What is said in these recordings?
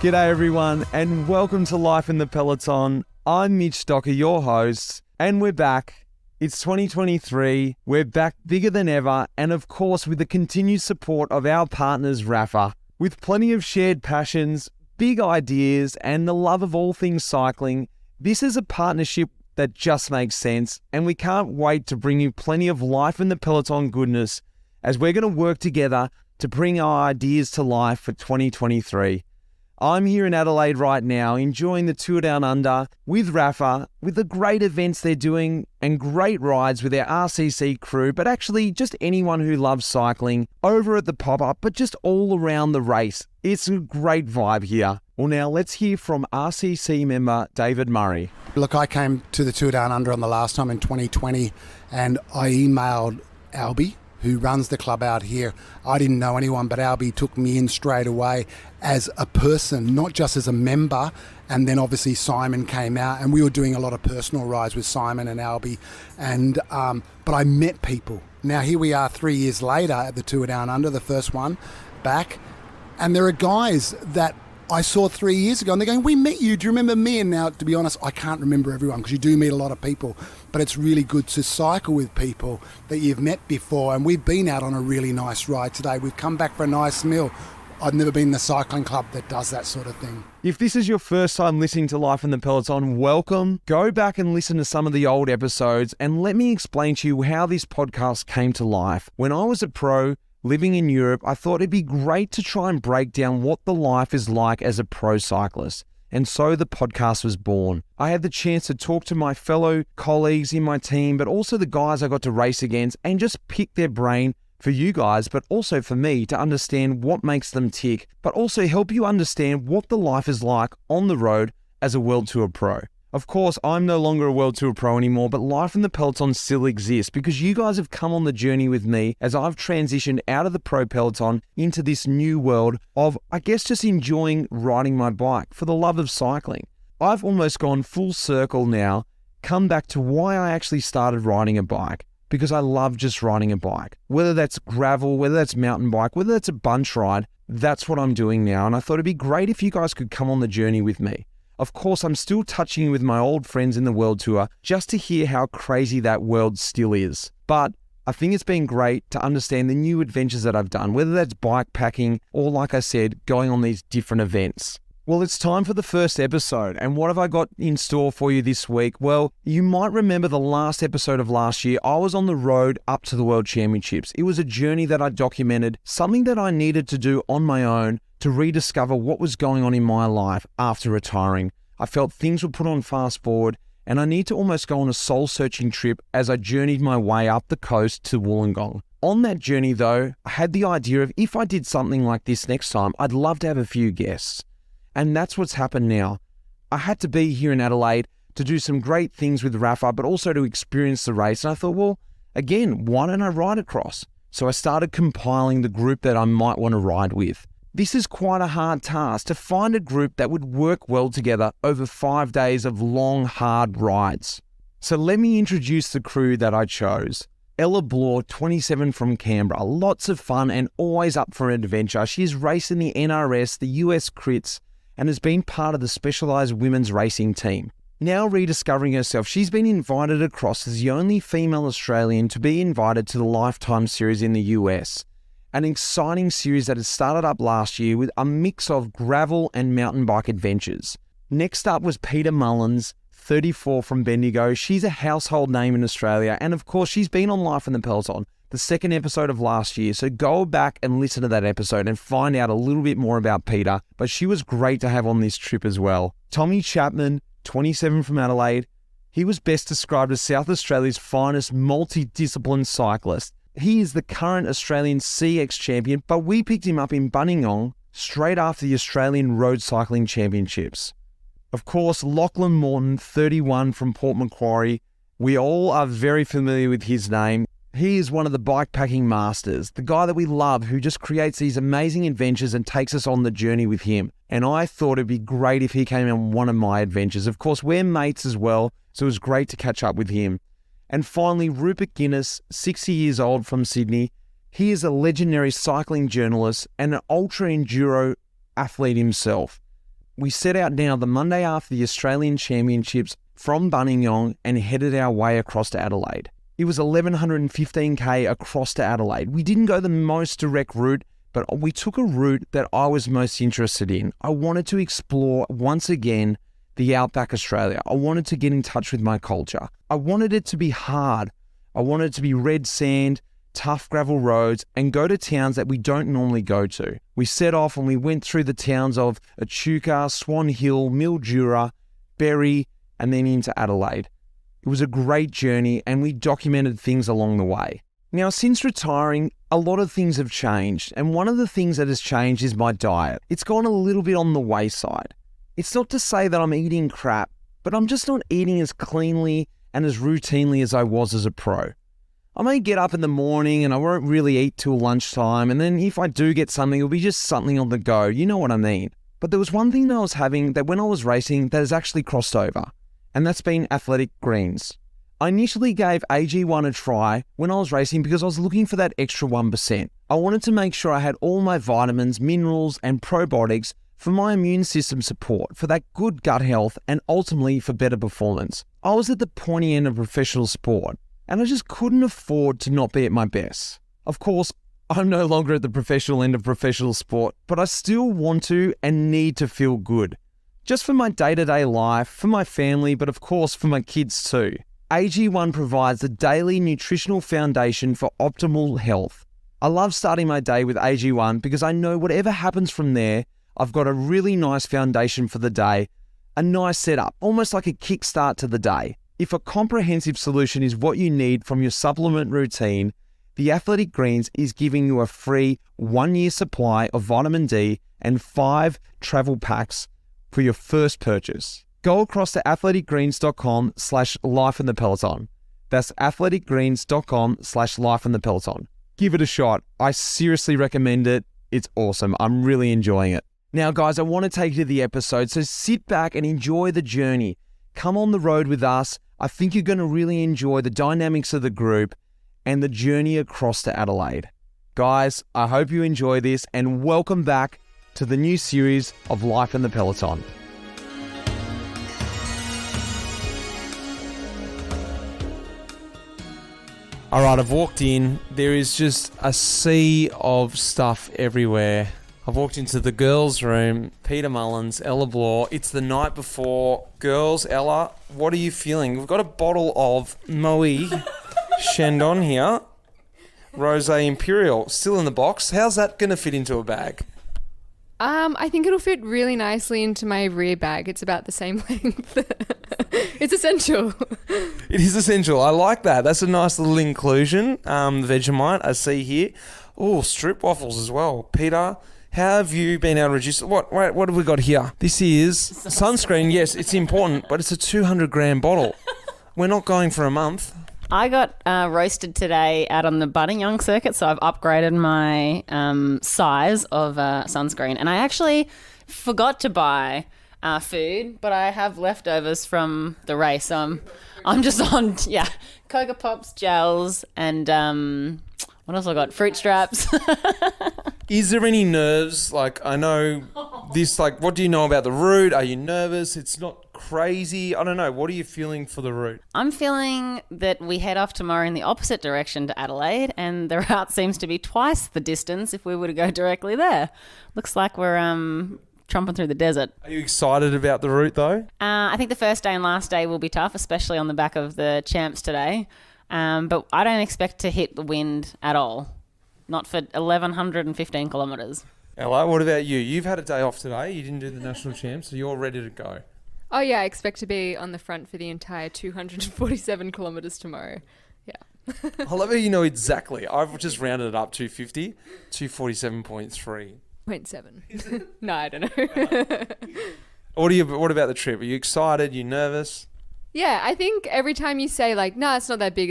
G'day everyone, and welcome to Life in the Peloton. I'm Mitch Stocker, your host, and we're back. It's 2023, we're back bigger than ever, and of course with the continued support of our partners Rapha. With plenty of shared passions, big ideas, and the love of all things cycling, this is a partnership that just makes sense, and we can't wait to bring you plenty of Life in the Peloton goodness as we're going to work together to bring our ideas to life for 2023. I'm here in Adelaide right now, enjoying the Tour Down Under with Rapha, with the great events they're doing and great rides with our RCC crew, but actually just anyone who loves cycling over at the pop-up, but just all around the race. It's a great vibe here. Well, now let's hear from RCC member David Murray. Look, I came to the Tour Down Under on the last time in 2020, and I emailed Albie, who runs the club out here. I didn't know anyone, but Albie took me in straight away as a person, not just as a member. And then obviously Simon came out, and we were doing a lot of personal rides with Simon and Albie. And but I met people. Now here we are 3 years later at the Tour Down Under, the first one back, and there are guys that I saw 3 years ago, and they're going, "We met you. Do you remember me?" And now, to be honest, I can't remember everyone because you do meet a lot of people. But it's really good to cycle with people that you've met before. And we've been out on a really nice ride today. We've come back for a nice meal. I've never been in the cycling club that does that sort of thing. If this is your first time listening to Life in the Peloton, welcome. Go back and listen to some of the old episodes, and let me explain to you how this podcast came to life. When I was a pro, living in Europe, I thought it'd be great to try and break down what the life is like as a pro cyclist. And so the podcast was born. I had the chance to talk to my fellow colleagues in my team, but also the guys I got to race against, and just pick their brain for you guys, but also for me to understand what makes them tick, but also help you understand what the life is like on the road as a World Tour pro. Of course, I'm no longer a World Tour pro anymore, but Life in the Peloton still exists because you guys have come on the journey with me as I've transitioned out of the pro peloton into this new world of, I guess, just enjoying riding my bike for the love of cycling. I've almost gone full circle now, come back to why I actually started riding a bike, because I love just riding a bike. Whether that's gravel, whether that's mountain bike, whether that's a bunch ride, that's what I'm doing now. And I thought it'd be great if you guys could come on the journey with me. Of course, I'm still touching with my old friends in the World Tour just to hear how crazy that world still is. But I think it's been great to understand the new adventures that I've done, whether that's bike packing or, like I said, going on these different events. Well, it's time for the first episode, and what have I got in store for you this week? Well, you might remember the last episode of last year. I was on the road up to the World Championships. It was a journey that I documented, something that I needed to do on my own to rediscover what was going on in my life after retiring. I felt things were put on fast forward, and I need to almost go on a soul-searching trip as I journeyed my way up the coast to Wollongong. On that journey, though, I had the idea of if I did something like this next time, I'd love to have a few guests. And that's what's happened now. I had to be here in Adelaide to do some great things with Rapha, but also to experience the race. And I thought, well, again, why don't I ride across? So I started compiling the group that I might want to ride with. This is quite a hard task, to find a group that would work well together over 5 days of long, hard rides. So let me introduce the crew that I chose. Ella Bloor, 27 from Canberra, lots of fun and always up for an adventure. She's raced in the NRS, the US Crits, and has been part of the Specialised Women's Racing team. Now rediscovering herself, she's been invited across as the only female Australian to be invited to the Lifetime Series in the US. An exciting series that has started up last year with a mix of gravel and mountain bike adventures. Next up was Peter Mullins, 34 from Bendigo. She's a household name in Australia, and of course she's been on Life in the Peloton, the second episode of last year, so go back and listen to that episode and find out a little bit more about Peter, but she was great to have on this trip as well. Tommy Chapman, 27 from Adelaide. He was best described as South Australia's finest multi-discipline cyclist. He is the current Australian CX champion, but we picked him up in Buninyong straight after the Australian Road Cycling Championships. Of course, Lachlan Morton, 31 from Port Macquarie. We all are very familiar with his name. He is one of the bikepacking masters, the guy that we love who just creates these amazing adventures and takes us on the journey with him. And I thought it'd be great if he came on one of my adventures. Of course, we're mates as well, so it was great to catch up with him. And finally, Rupert Guinness, 60 years old from Sydney. He is a legendary cycling journalist and an ultra-enduro athlete himself. We set out now the Monday after the Australian Championships from Buninyong and headed our way across to Adelaide. It was 1115k across to Adelaide. We didn't go the most direct route, but we took a route that I was most interested in. I wanted to explore once again the outback Australia. I wanted to get in touch with my culture. I wanted it to be hard. I wanted it to be red sand, tough gravel roads, and go to towns that we don't normally go to. We set off and we went through the towns of Echuca, Swan Hill, Mildura, Berry, and then into Adelaide. It was a great journey and we documented things along the way. Now, since retiring, a lot of things have changed, and one of the things that has changed is my diet. It's gone a little bit on the wayside. It's not to say that I'm eating crap, but I'm just not eating as cleanly and as routinely as I was as a pro. I may get up in the morning and I won't really eat till lunchtime, and then if I do get something, it'll be just something on the go. You know what I mean? But there was one thing that I was having that when I was racing that has actually crossed over, and that's been athletic greens. I initially gave AG1 a try when I was racing because I was looking for that extra 1%. I wanted to make sure I had all my vitamins, minerals, and probiotics for my immune system support, for that good gut health, and ultimately for better performance. I was at the pointy end of professional sport, and I just couldn't afford to not be at my best. Of course, I'm no longer at the professional end of professional sport, but I still want to and need to feel good. Just for my day-to-day life, for my family, but of course for my kids too. AG1 provides a daily nutritional foundation for optimal health. I love starting my day with AG1 because I know whatever happens from there, I've got a really nice foundation for the day, a nice setup, almost like a kickstart to the day. If a comprehensive solution is what you need from your supplement routine, the Athletic Greens is giving you a free 1-year supply of vitamin D and 5 travel packs for your first purchase. Go across to athleticgreens.com/lifeinthepeloton. That's athleticgreens.com/lifeinthepeloton. Give it a shot. I seriously recommend it. It's awesome. I'm really enjoying it. Now, guys, I want to take you to the episode, so sit back and enjoy the journey. Come on the road with us. I think you're going to really enjoy the dynamics of the group and the journey across to Adelaide. Guys, I hope you enjoy this, and welcome back to the new series of Life in the Peloton. All right, I've walked in. There is just a sea of stuff everywhere. I've walked into the girls' room. Peter Mullins, Ella Bloor. It's the night before. Girls, Ella, what are you feeling? We've got a bottle of Moe Chandon here. Rosé Imperial, still in the box. How's that going to fit into a bag? I think it'll fit really nicely into my rear bag. It's about the same length. It's essential. It is essential. I like that. That's a nice little inclusion. Vegemite, I see here. Oh, strip waffles as well. Peter, how have you been able to reduce... What have we got here? This is sunscreen. Yes, it's important, but it's a 200-gram bottle. We're not going for a month. I got roasted today out on the Buninyong circuit, so I've upgraded my size of sunscreen. And I actually forgot to buy food, but I have leftovers from the race. So I'm just on, Cocoa Pops, gels, and what else I got? Fruit straps. Is there any nerves? Like, I know this, like, what do you know about the route? Are you nervous? It's not crazy. I don't know. What are you feeling for the route? I'm feeling that we head off tomorrow in the opposite direction to Adelaide, and the route seems to be twice the distance if we were to go directly there. Looks like we're tromping through the desert. Are you excited about the route, though? I think the first day and last day will be tough, especially on the back of the champs today. But I don't expect to hit the wind at all. Not for 1,115 kilometres. Ella, what about you? You've had a day off today. You didn't do the national champs, so you're ready to go. Oh, yeah, I expect to be on the front for the entire 247 kilometres tomorrow. Yeah. I love how you know exactly. I've just rounded it up, 250, 247.3. 0.7. No, I don't know. What about the trip? Are you excited? Are you nervous? Yeah, I think every time you say like, no, it's not that big,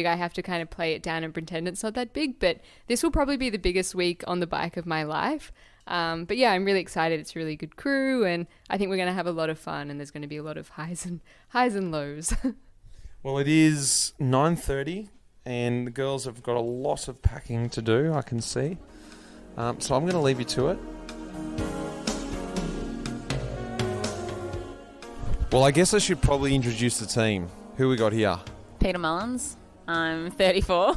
I have to kind of play it down and pretend it's not that big. But this will probably be the biggest week on the bike of my life. But yeah, I'm really excited. It's a really good crew, and I think we're going to have a lot of fun, and there's going to be a lot of highs and lows. Well, it is 9:30, and the girls have got a lot of packing to do, I can see. So I'm going to leave you to it. Well, I guess I should probably introduce the team. Who we got here? Peter Mullins. I'm 34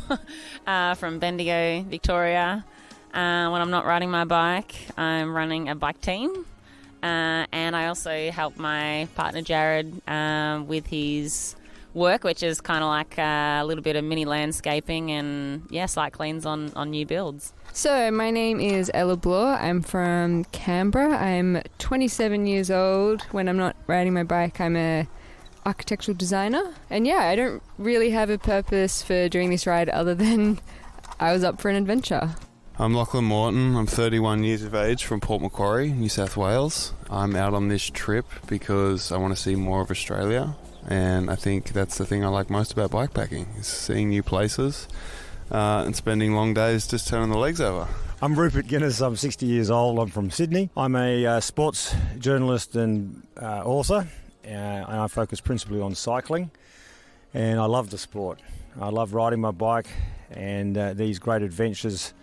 from Bendigo, Victoria. When I'm not riding my bike, I'm running a bike team. And I also help my partner Jared with his work, which is kind of like a little bit of mini landscaping and, site cleans on new builds. So my name is Ella Bloor. I'm from Canberra. I'm 27 years old. When I'm not riding my bike, I'm a architectural designer. And I don't really have a purpose for doing this ride other than I was up for an adventure. I'm Lachlan Morton. I'm 31 years of age from Port Macquarie, New South Wales. I'm out on this trip because I want to see more of Australia, and I think that's the thing I like most about bikepacking, is seeing new places and spending long days just turning the legs over. I'm Rupert Guinness. I'm 60 years old. I'm from Sydney. I'm a sports journalist and author, and I focus principally on cycling, and I love the sport. I love riding my bike and these great adventures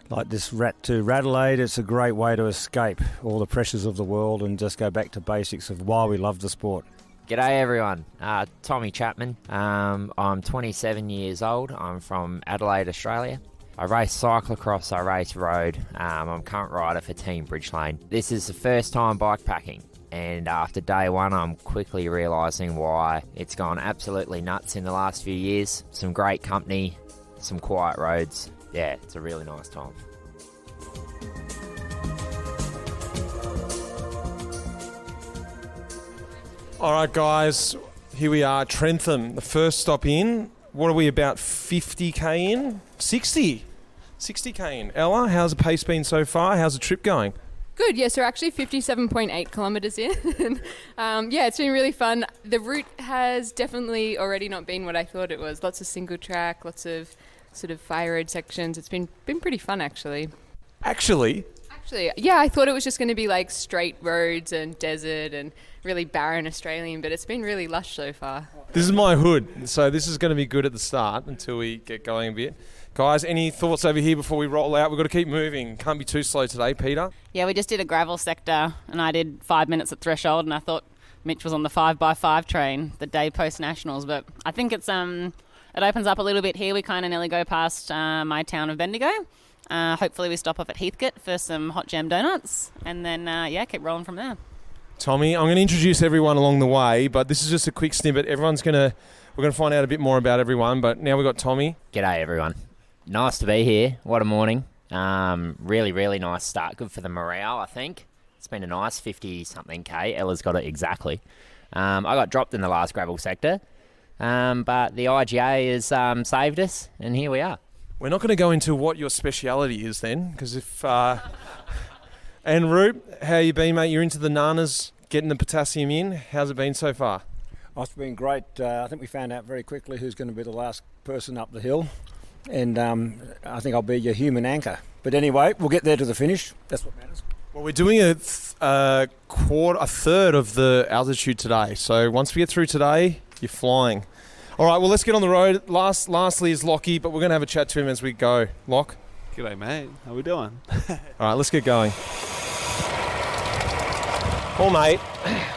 like this to Radelaide. It's a great way to escape all the pressures of the world and just go back to basics of why we love the sport. G'day everyone, Tommy Chapman. I'm 27 years old. I'm from Adelaide, Australia. I race cyclocross, I race road. I'm current rider for Team Bridgelane. This is the first time bikepacking, and after day one I'm quickly realising why it's gone absolutely nuts in the last few years. Some great company, some quiet roads. Yeah, it's a really nice time. All right, guys, here we are, Trentham, the first stop in. What are we, about 50k in? 60k in. Ella, how's the pace been so far? How's the trip going? Good, so we're actually 57.8 kilometres in. It's been really fun. The route has definitely already not been what I thought it was. Lots of single track, lots of sort of fire road sections. It's been pretty fun, actually. Actually, I thought it was just going to be like straight roads and desert and really barren Australian, but it's been really lush so far. this is my hood, so this is going to be good at the start until we get going a bit. Guys, any thoughts over here before we roll out? We've got to keep moving. Can't be too slow today, Peter. Yeah, we just did a gravel sector and I did 5 minutes at threshold, and I thought Mitch was on the 5x5 train the day post Nationals, but I think it opens up a little bit here. We kind of nearly go past my town of Bendigo. Hopefully we stop off at Heathcote for some hot jam donuts and then, keep rolling from there. Tommy, I'm going to introduce everyone along the way, but this is just a quick snippet. We're going to find out a bit more about everyone, but now we've got Tommy. G'day everyone. Nice to be here. What a morning. Really, really nice start. Good for the morale, I think. It's been a nice 50-something K. Ella's got it exactly. I got dropped in the last gravel sector, but the IGA has saved us, and here we are. We're not going to go into what your speciality is then, because if... And Roop, how you been, mate? You're into the nanas, getting the potassium in. How's it been so far? Oh, it's been great. I think we found out very quickly who's going to be the last person up the hill. And I think I'll be your human anchor. But anyway, we'll get there to the finish. That's what matters. Well, we're doing a third of the altitude today. So once we get through today, you're flying. All right, well, let's get on the road. Lastly is Lockie, but we're going to have a chat to him as we go. Lock? G'day, mate. How we doing? All right, let's get going. Well, mate,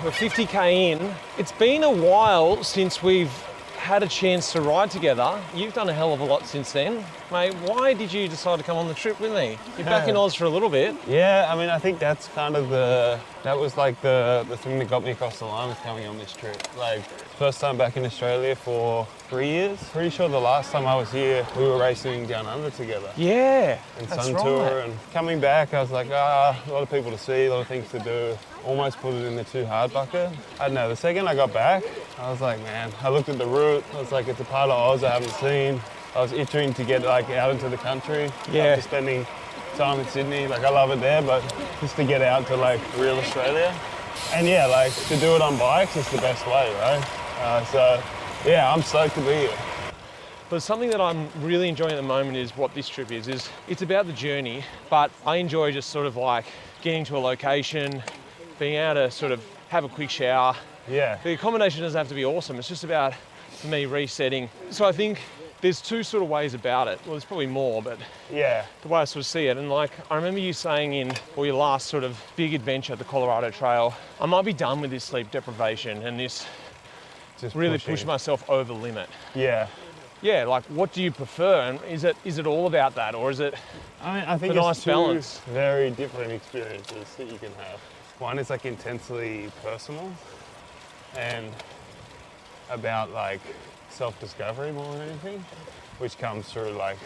we're 50k in. It's been a while since we've had a chance to ride together. You've done a hell of a lot since then. Mate, why did you decide to come on the trip with me? You're back in Oz for a little bit. Yeah, I mean, I think that's kind of the thing that got me across the line with coming on this trip. Like, first time back in Australia for 3 years. Pretty sure the last time I was here, we were racing down under together. Yeah, and that's Sun right. Tour, and coming back, I was like, a lot of people to see, a lot of things to do. Almost put it in the too hard bucket. I don't know, the second I got back, I was like, man, I looked at the route, I was like, it's a part of Oz I haven't seen. I was itching to get out into the country. Yeah. After spending time in Sydney, I love it there, but just to get out to real Australia. And yeah, to do it on bikes is the best way, right? So yeah, I'm stoked to be here. But something that I'm really enjoying at the moment is what this trip is it's about the journey, but I enjoy just sort of getting to a location, being able to sort of have a quick shower. Yeah. The accommodation doesn't have to be awesome. It's just about, for me, resetting. So I think there's two sort of ways about it. Well, there's probably more, but Yeah. the way I sort of see it. And like, I remember you saying your last sort of big adventure, the Colorado Trail, I might be done with this sleep deprivation and this Just really pushing. push myself over the limit. Yeah. Yeah, like what do you prefer? And is it all about that, or is it I think the it's nice two balance? very different experiences that you can have. One is like intensely personal and about like self-discovery more than anything, which comes through like,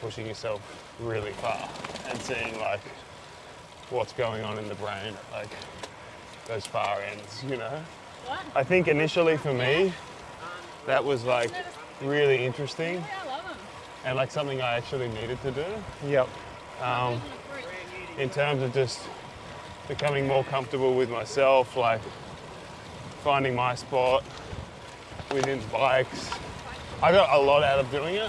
pushing yourself really far and seeing like what's going on in the brain at like those far ends, you know? I think initially for me, that was like really interesting and like something I actually needed to do. Yep. In terms of just becoming more comfortable with myself, like finding my spot within bikes. I got a lot out of doing it.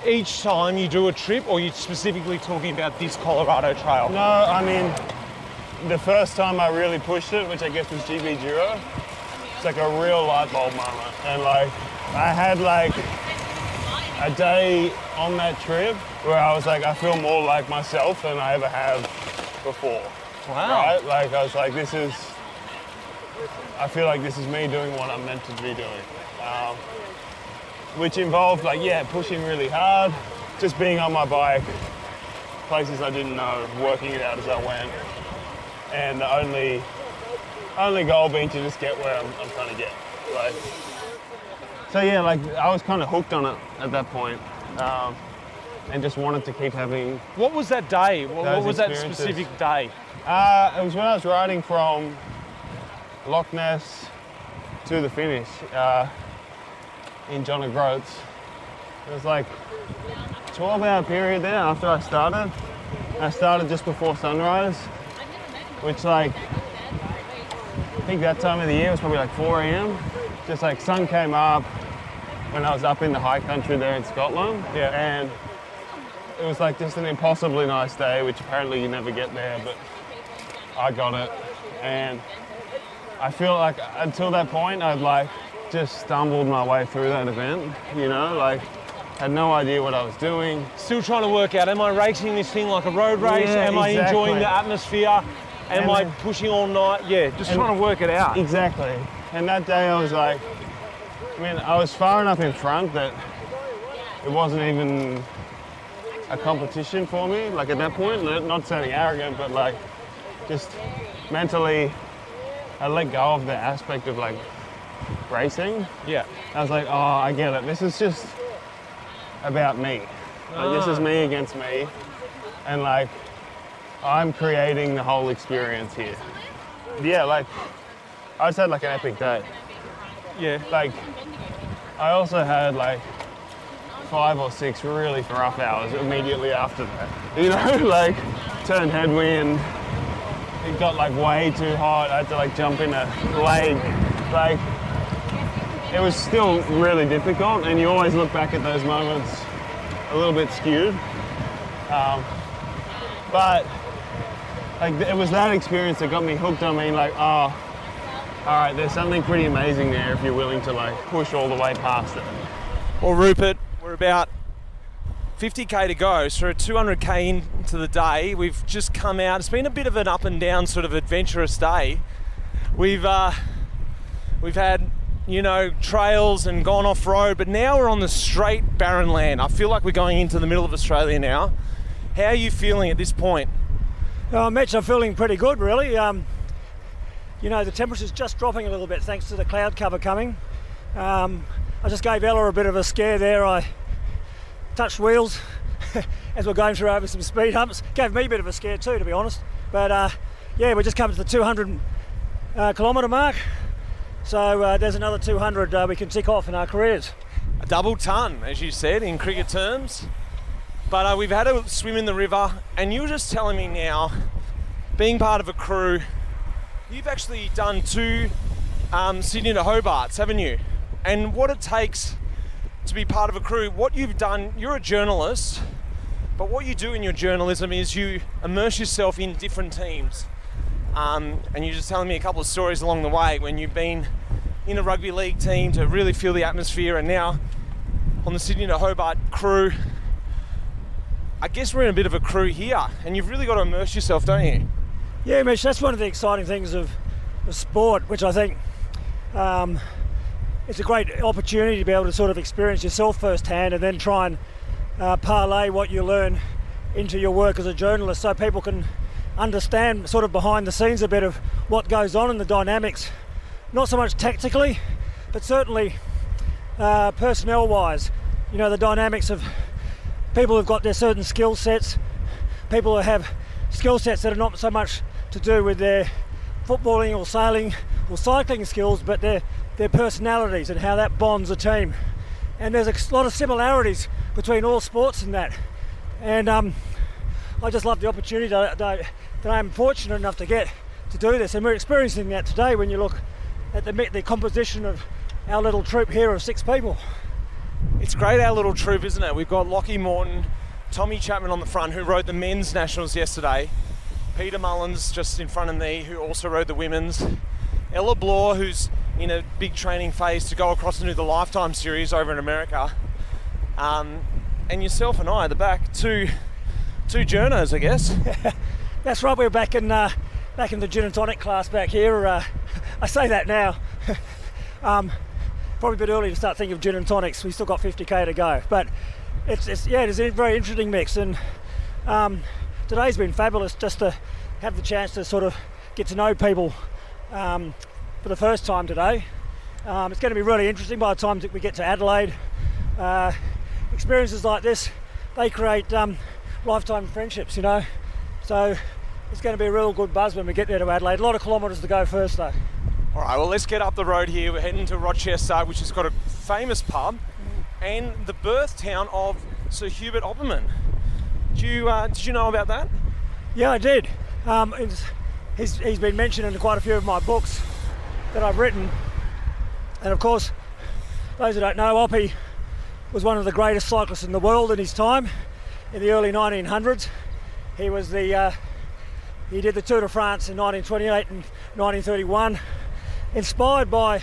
Each time you do a trip, or you're specifically talking about this Colorado Trail? No, I mean, the first time I really pushed it, which I guess was GB Giro, it's like a real light bulb moment. And like, I had like a day on that trip where I was like, I feel more like myself than I ever have before. Wow. Right? Like, I was like, I feel like this is me doing what I'm meant to be doing. Which involved like, pushing really hard, just being on my bike, places I didn't know, working it out as I went. And the only goal being to just get where I'm trying to get. Like, so like I was kind of hooked on it at that point, and just wanted to keep having. What was that day? What was that experiences. specific day? It was when I was riding from Loch Ness to the finish in John O'Groats. It was like a 12-hour period there after I started. I started just before sunrise, which like, I think that time of the year was probably like 4 a.m. Just like sun came up when I was up in the high country there in Scotland. Yeah. And it was like just an impossibly nice day, which apparently you never get there, but I got it. And I feel like until that point, I'd like just stumbled my way through that event, you know, like had no idea what I was doing. Still trying to work out, am I racing this thing like a road race? Yeah, am I enjoying exactly. the atmosphere? Am I pushing all night? Yeah, just trying to work it out. Exactly. And that day I was like, I was far enough in front that it wasn't even a competition for me, like at that point, not sounding arrogant, but like just mentally I let go of the aspect of like racing. Yeah. I was like, oh, I get it. This is just about me. Like, this is me against me. And like, I'm creating the whole experience here. Yeah, like, I just had like an epic day. Yeah. Like, I also had like 5 or 6 really rough hours immediately after that. You know, like, turned headwind. It got like way too hot. I had to like jump in a lake. Like, it was still really difficult, and you always look back at those moments a little bit skewed. But like, it was that experience that got me hooked on being like, oh, all right, there's something pretty amazing there if you're willing to like push all the way past it. Well, Rupert, we're about 50k to go, so 200k into the day. We've just come out. It's been a bit of an up and down sort of adventurous day. We've had, you know, trails and gone off road, but now we're on the straight barren land. I feel like we're going into the middle of Australia now. How are you feeling at this point? Mitch, I'm feeling pretty good, really. You know, the temperature's just dropping a little bit thanks to the cloud cover coming. I just gave Ella a bit of a scare there. I touched wheels as we're going through over some speed humps. Gave me a bit of a scare too, to be honest. But yeah, we just come to the 200 kilometre mark. So there's another 200 we can tick off in our careers. A double ton, as you said, in cricket terms. But we've had a swim in the river, and you were just telling me now, being part of a crew, you've actually done 2 Sydney to Hobarts, haven't you? And what it takes to be part of a crew, what you've done, you're a journalist, but what you do in your journalism is you immerse yourself in different teams. And you're just telling me a couple of stories along the way when you've been in a rugby league team to really feel the atmosphere, and now on the Sydney to Hobart crew. I guess we're in a bit of a crew here, and you've really got to immerse yourself, don't you? Yeah, Mitch, that's one of the exciting things of sport, which I think it's a great opportunity to be able to sort of experience yourself firsthand and then try and parlay what you learn into your work as a journalist, so people can understand sort of behind the scenes a bit of what goes on in the dynamics, not so much tactically, but certainly personnel wise. You know, the dynamics of people who've got their certain skill sets, people who have skill sets that are not so much to do with their footballing or sailing or cycling skills, but their personalities and how that bonds a team. And there's a lot of similarities between all sports and that. And I just love the opportunity that I'm fortunate enough to get to do this. And we're experiencing that today when you look at the composition of our little troop here of 6 people. It's great, our little troop, isn't it? We've got Lockie Morton, Tommy Chapman on the front, who rode the men's nationals yesterday. Peter Mullins just in front of me, who also rode the women's. Ella Bloor, who's in a big training phase to go across and do the Lifetime series over in America. And yourself and I at the back, two journos, I guess. That's right, we're back in the gin and tonic class back here. I say that now. Probably a bit early to start thinking of gin and tonics. We've still got 50k to go, but it's a very interesting mix, and today's been fabulous just to have the chance to sort of get to know people for the first time today. It's going to be really interesting by the time that we get to Adelaide. Experiences like this, they create lifetime friendships, you know, so it's going to be a real good buzz when we get there to Adelaide. A lot of kilometres to go first though. All right, well, let's get up the road here. We're heading to Rochester, which has got a famous pub and the birth town of Sir Hubert Opperman. Did you know about that? Yeah, I did. He's been mentioned in quite a few of my books that I've written. And of course, those who don't know, Oppie was one of the greatest cyclists in the world in his time, in the early 1900s. He was he did the Tour de France in 1928 and 1931, inspired by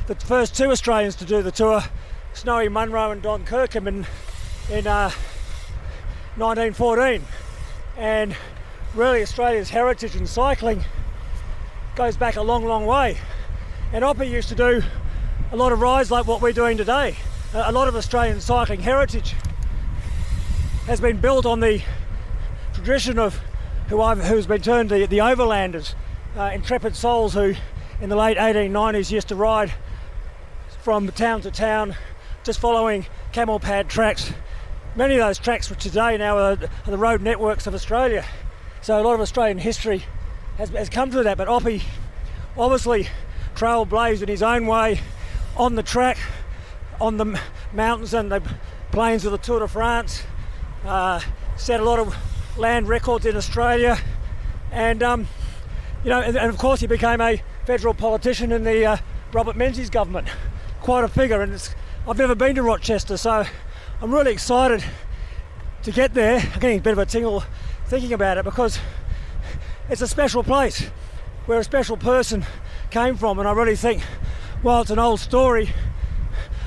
the first 2 Australians to do the tour, Snowy Munro and Don Kirkham in 1914. And really Australia's heritage in cycling goes back a long, long way. And Oppie used to do a lot of rides like what we're doing today. A lot of Australian cycling heritage has been built on the tradition of who's been termed the overlanders, intrepid souls who in the late 1890s used to ride from town to town just following camel pad tracks. Many of those tracks for today now are the road networks of Australia. So a lot of Australian history has come through that, but Oppie obviously trailblazed in his own way on the track, on the mountains and the plains of the Tour de France, set a lot of land records in Australia, and and of course he became a federal politician in the Robert Menzies government. Quite a figure, and I've never been to Rochester, so I'm really excited to get there. I'm getting a bit of a tingle thinking about it because it's a special place where a special person came from, and I really think, while it's an old story,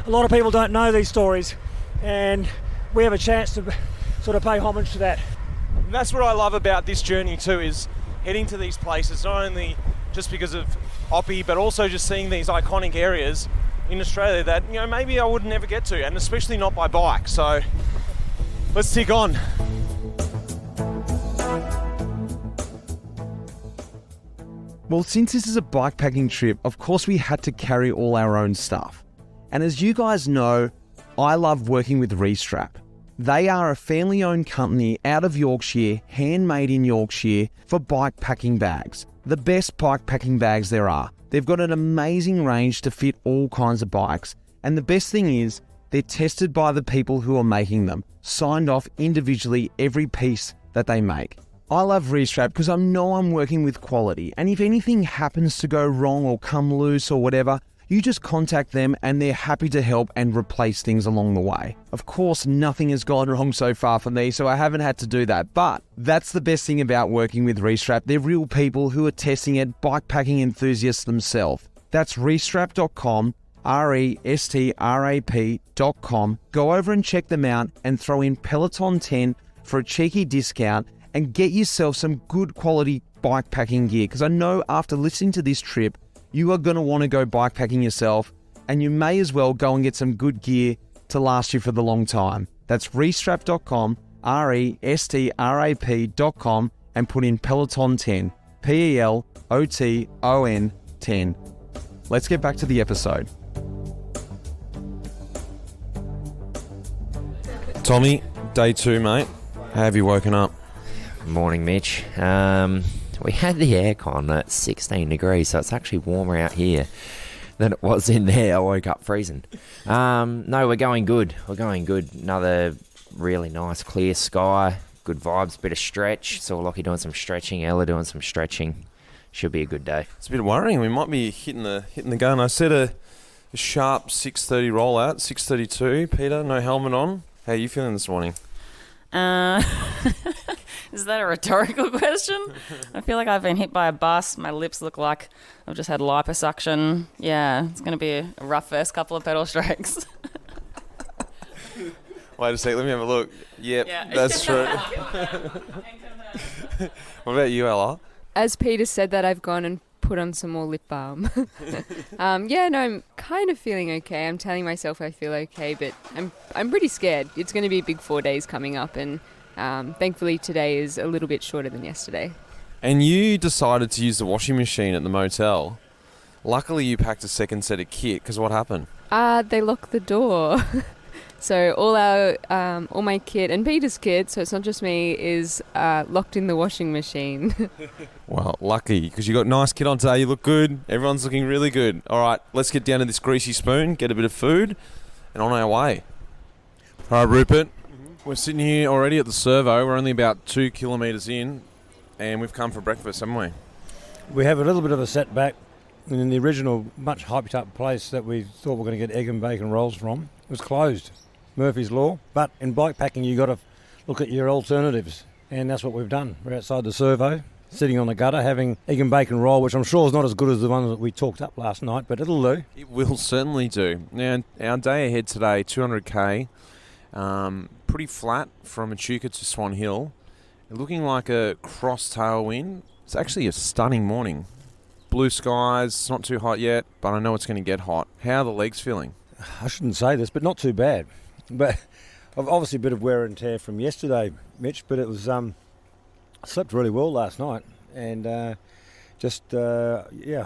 a lot of people don't know these stories, and we have a chance to sort of pay homage to that. That's what I love about this journey too, is heading to these places, not only just because of Oppie, but also just seeing these iconic areas in Australia that, you know, maybe I would never get to, and especially not by bike. So let's tick on. Well, since this is a bikepacking trip, of course we had to carry all our own stuff. And as you guys know, I love working with Restrap. They are a family-owned company out of Yorkshire, handmade in Yorkshire, for bikepacking bags. The best bikepacking bags there are. They've got an amazing range to fit all kinds of bikes. And the best thing is, they're tested by the people who are making them, signed off individually every piece that they make. I love Restrap because I know I'm working with quality, and if anything happens to go wrong or come loose or whatever, you just contact them and they're happy to help and replace things along the way. Of course, nothing has gone wrong so far for me, so I haven't had to do that, but that's the best thing about working with Restrap. They're real people who are testing it, bikepacking enthusiasts themselves. That's restrap.com, restrap.com. Go over and check them out and throw in Peloton 10 for a cheeky discount and get yourself some good quality bikepacking gear, because I know after listening to this trip, you are going to want to go bikepacking yourself, and you may as well go and get some good gear to last you for the long time. That's restrap.com, restrap.com, and put in Peloton 10, Peloton 10. Let's get back to the episode. Tommy, day 2, mate. How have you woken up? Morning, Mitch. We had the aircon at 16 degrees, so it's actually warmer out here than it was in there. I woke up freezing. No, we're going good. Another really nice clear sky, good vibes, bit of stretch. Saw Lockie doing some stretching, Ella doing some stretching. Should be a good day. It's a bit worrying. We might be hitting the gun. I said a sharp 6:30 rollout, 6:32. Peter, no helmet on. How are you feeling this morning? Is that a rhetorical question? I feel like I've been hit by a bus. My lips look like I've just had liposuction. Yeah, it's going to be a rough first couple of pedal strokes. Wait a sec, let me have a look. Yep, Yeah. that's true. What about you, Ella? As Peter said that, I've gone and put on some more lip balm. I'm kind of feeling okay. I'm telling myself I feel okay, but I'm pretty scared. It's going to be a big 4 days coming up, and thankfully today is a little bit shorter than yesterday. And you decided to use the washing machine at the motel. Luckily, you packed a second set of kit, because what happened? They locked the door. So all my kit and Peter's kit, so it's not just me, is locked in the washing machine. Well, lucky, because you got nice kit on today. You look good. Everyone's looking really good. All right, let's get down to this greasy spoon, get a bit of food, and on our way. All right, Rupert, we're sitting here already at the servo. We're only about 2 kilometres in, and we've come for breakfast, haven't we? We have a little bit of a setback in the original much hyped up place that we thought we were going to get egg and bacon rolls from. It was closed. Murphy's Law. But in bikepacking, you've got to look at your alternatives, and that's what we've done. We're outside the servo, sitting on the gutter, having egg and bacon roll, which I'm sure is not as good as the one that we talked up last night, but it'll do. It will certainly do. Now, our day ahead today, 200k, pretty flat from Echuca to Swan Hill, looking like a cross tailwind. It's actually a stunning morning. Blue skies, it's not too hot yet, but I know it's going to get hot. How are the legs feeling? I shouldn't say this, but not too bad. But obviously a bit of wear and tear from yesterday, Mitch, but it was slept really well last night, and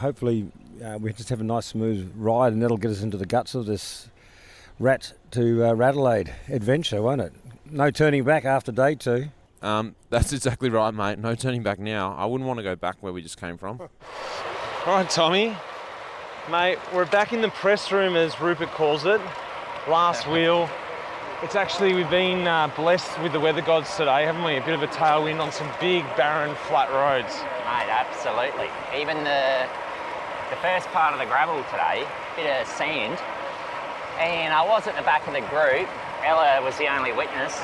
hopefully we just have a nice smooth ride, and that'll get us into the guts of this Rat to Radelaide adventure, won't it? No turning back after day 2. That's exactly right, mate. No turning back now. I wouldn't want to go back where we just came from. All right, Tommy. Mate, we're back in the press room, as Rupert calls it. Last wheel. It's actually, we've been blessed with the weather gods today, haven't we? A bit of a tailwind on some big, barren, flat roads. Mate, absolutely. Even the first part of the gravel today, bit of sand. And I was at the back of the group. Ella was the only witness.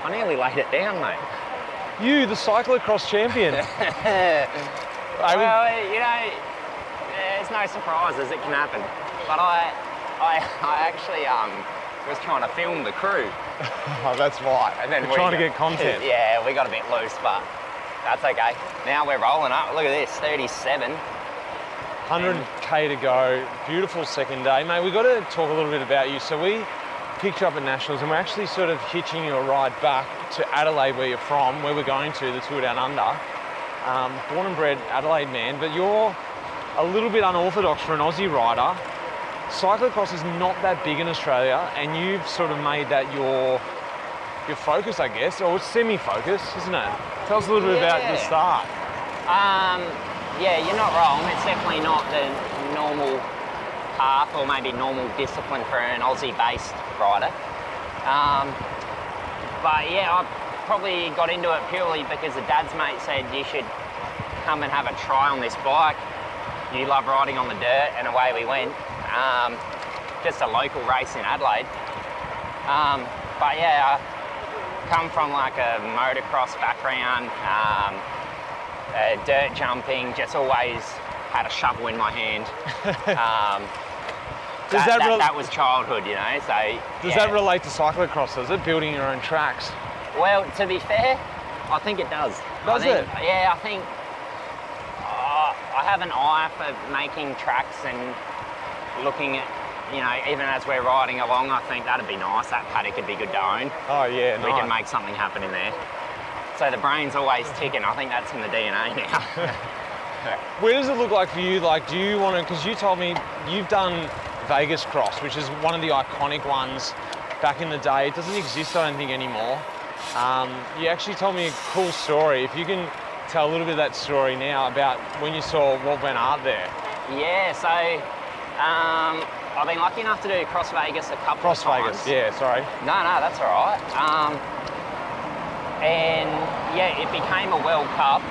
I nearly laid it down, mate. You, the cyclocross champion. Well, you know, there's no surprises, it can happen. But I actually was trying to film the crew. Oh, that's right. And then we're trying to get content. Yeah, we got a bit loose, but that's okay. Now we're rolling up. Look at this, 37. 100k to go. Beautiful second day. Mate, we've got to talk a little bit about you. So we picked you up at Nationals, and we're actually sort of hitching you a ride back to Adelaide, where you're from, where we're going to, the Tour Down Under. Born and bred Adelaide man, but you're a little bit unorthodox for an Aussie rider. Cyclocross is not that big in Australia, and you've sort of made that your focus, I guess, or semi-focus, isn't it? Tell us a little bit about the start. Yeah, you're not wrong. It's definitely not the normal path or maybe normal discipline for an Aussie-based rider. But yeah, I probably got into it purely because the dad's mate said you should come and have a try on this bike. You love riding on the dirt, and away we went. Just a local race in Adelaide. But yeah, I come from like a motocross background, dirt jumping, just always had a shovel in my hand. that was childhood, you know. So Does that relate to cyclocross? Does it, building your own tracks? Well, to be fair, I think it does. Does it? Yeah, I think I have an eye for making tracks and looking at, you know, even as we're riding along, I think that'd be nice. That paddock could be good to own. Oh yeah, We can make something happen in there. So the brain's always ticking. I think that's in the DNA now. Where does it look like for you? Like, do you want to, because you told me you've done Vegas Cross, which is one of the iconic ones back in the day. It doesn't exist, I don't think, anymore. You actually told me a cool story. If you can tell a little bit of that story now about when you saw what went out there. Yeah, so I've been lucky enough to do Cross Vegas a couple of times. Cross Vegas, yeah, sorry. No, that's all right. And yeah, it became a World Cup,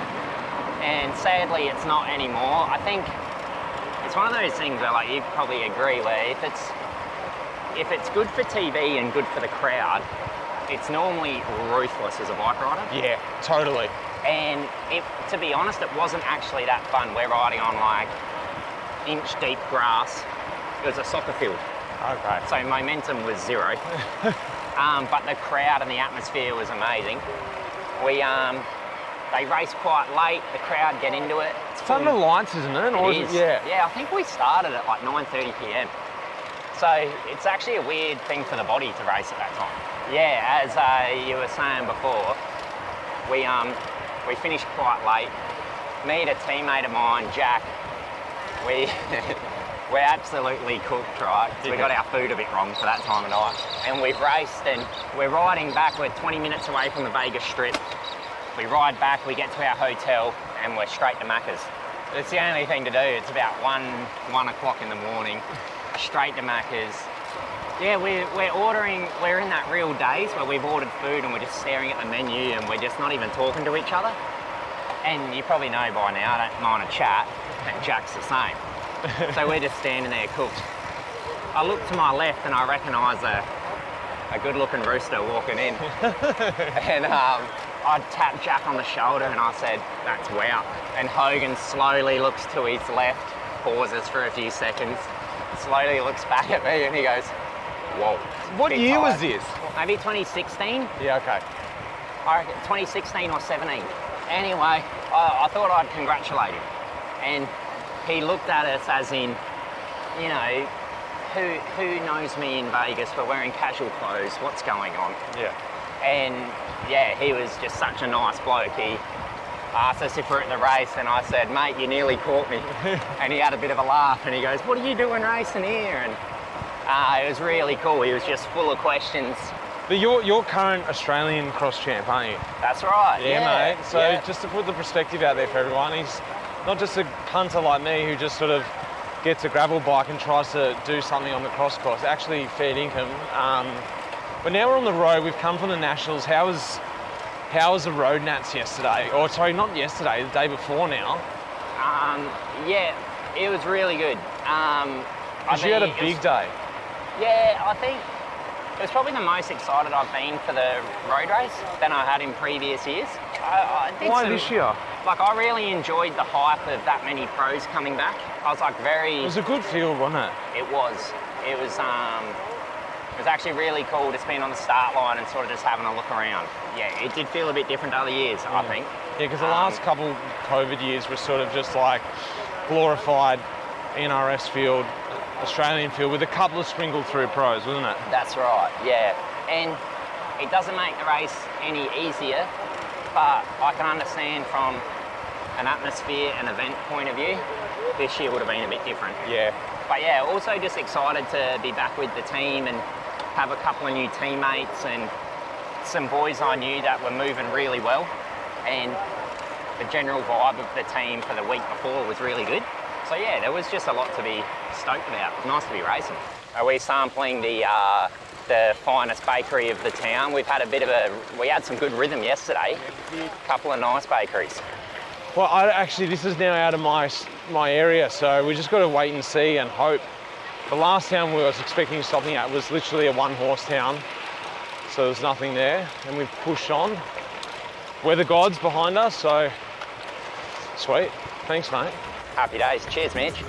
and sadly it's not anymore. I think it's one of those things where, like, you probably agree, where if it's good for TV and good for the crowd, it's normally ruthless as a bike rider. Yeah, totally. And to be honest, it wasn't actually that fun. We're riding on like inch deep grass. It was a soccer field. Okay. So momentum was zero. But the crowd and the atmosphere was amazing. They race quite late, the crowd get into it. It's under lights, isn't it? It is. Yeah. Yeah, I think we started at like 9:30 p.m. So it's actually a weird thing for the body to race at that time. Yeah, as you were saying before, we finished quite late. Me and a teammate of mine, Jack, we're absolutely cooked, right? So we got our food a bit wrong for that time of night. And we've raced and we're riding back. We're 20 minutes away from the Vegas Strip. We ride back, we get to our hotel and we're straight to Macca's. It's the only thing to do. It's about 1 o'clock in the morning, straight to Macca's. Yeah, we're in that real daze where we've ordered food and we're just staring at the menu and we're just not even talking to each other. And you probably know by now, I don't mind a chat, and Jack's the same. So we're just standing there cooked. I look to my left and I recognise a good-looking rooster walking in. And I tapped Jack on the shoulder and I said, "That's wow." And Hogan slowly looks to his left, pauses for a few seconds, slowly looks back at me and he goes, "Whoa." What year was this? Maybe 2016. Yeah, okay. I reckon 2016 or 17. Anyway, I thought I'd congratulate him. And he looked at us as in, you know, who knows me in Vegas? We're wearing casual clothes. What's going on? Yeah. And yeah, he was just such a nice bloke. He asked us if we're at the race and I said, "Mate, you nearly caught me." And he had a bit of a laugh and he goes, "What are you doing racing here?" And it was really cool. He was just full of questions. But you're current Australian cross champ, aren't you? That's right. Yeah, mate. So just to put the perspective out there for everyone, he's not just a punter like me who just sort of gets a gravel bike and tries to do something on the cross course. Actually fair income. But now we're on the road. We've come from the Nationals. How was the road nats yesterday? Or sorry, not yesterday, the day before now. Yeah, it was really good. Because you had a big day. Yeah, I think it was probably the most excited I've been for the road race than I had in previous years. Why this year? Like, I really enjoyed the hype of that many pros coming back. I was like It was a good field, wasn't it? It was. It was actually really cool to spin on the start line and sort of just having a look around. Yeah, it did feel a bit different to other years, I think. Yeah, because the last couple COVID years were sort of just like glorified NRS field, Australian field with a couple of sprinkled through pros, wasn't it? That's right, yeah. And it doesn't make the race any easier, but I can understand from an atmosphere and event point of view, this year would have been a bit different. Yeah. But yeah, also just excited to be back with the team and have a couple of new teammates and some boys I knew that were moving really well. And the general vibe of the team for the week before was really good. So yeah, there was just a lot to be stoked about. It was nice to be racing. We're sampling the finest bakery of the town. We had some good rhythm yesterday. A couple of nice bakeries. Well, this is now out of my area, so we just got to wait and see and hope. The last town we was expecting stopping at was literally a one-horse town, so there's nothing there, and we've pushed on. Weather gods behind us, so sweet. Thanks, mate. Happy days. Cheers, Mitch.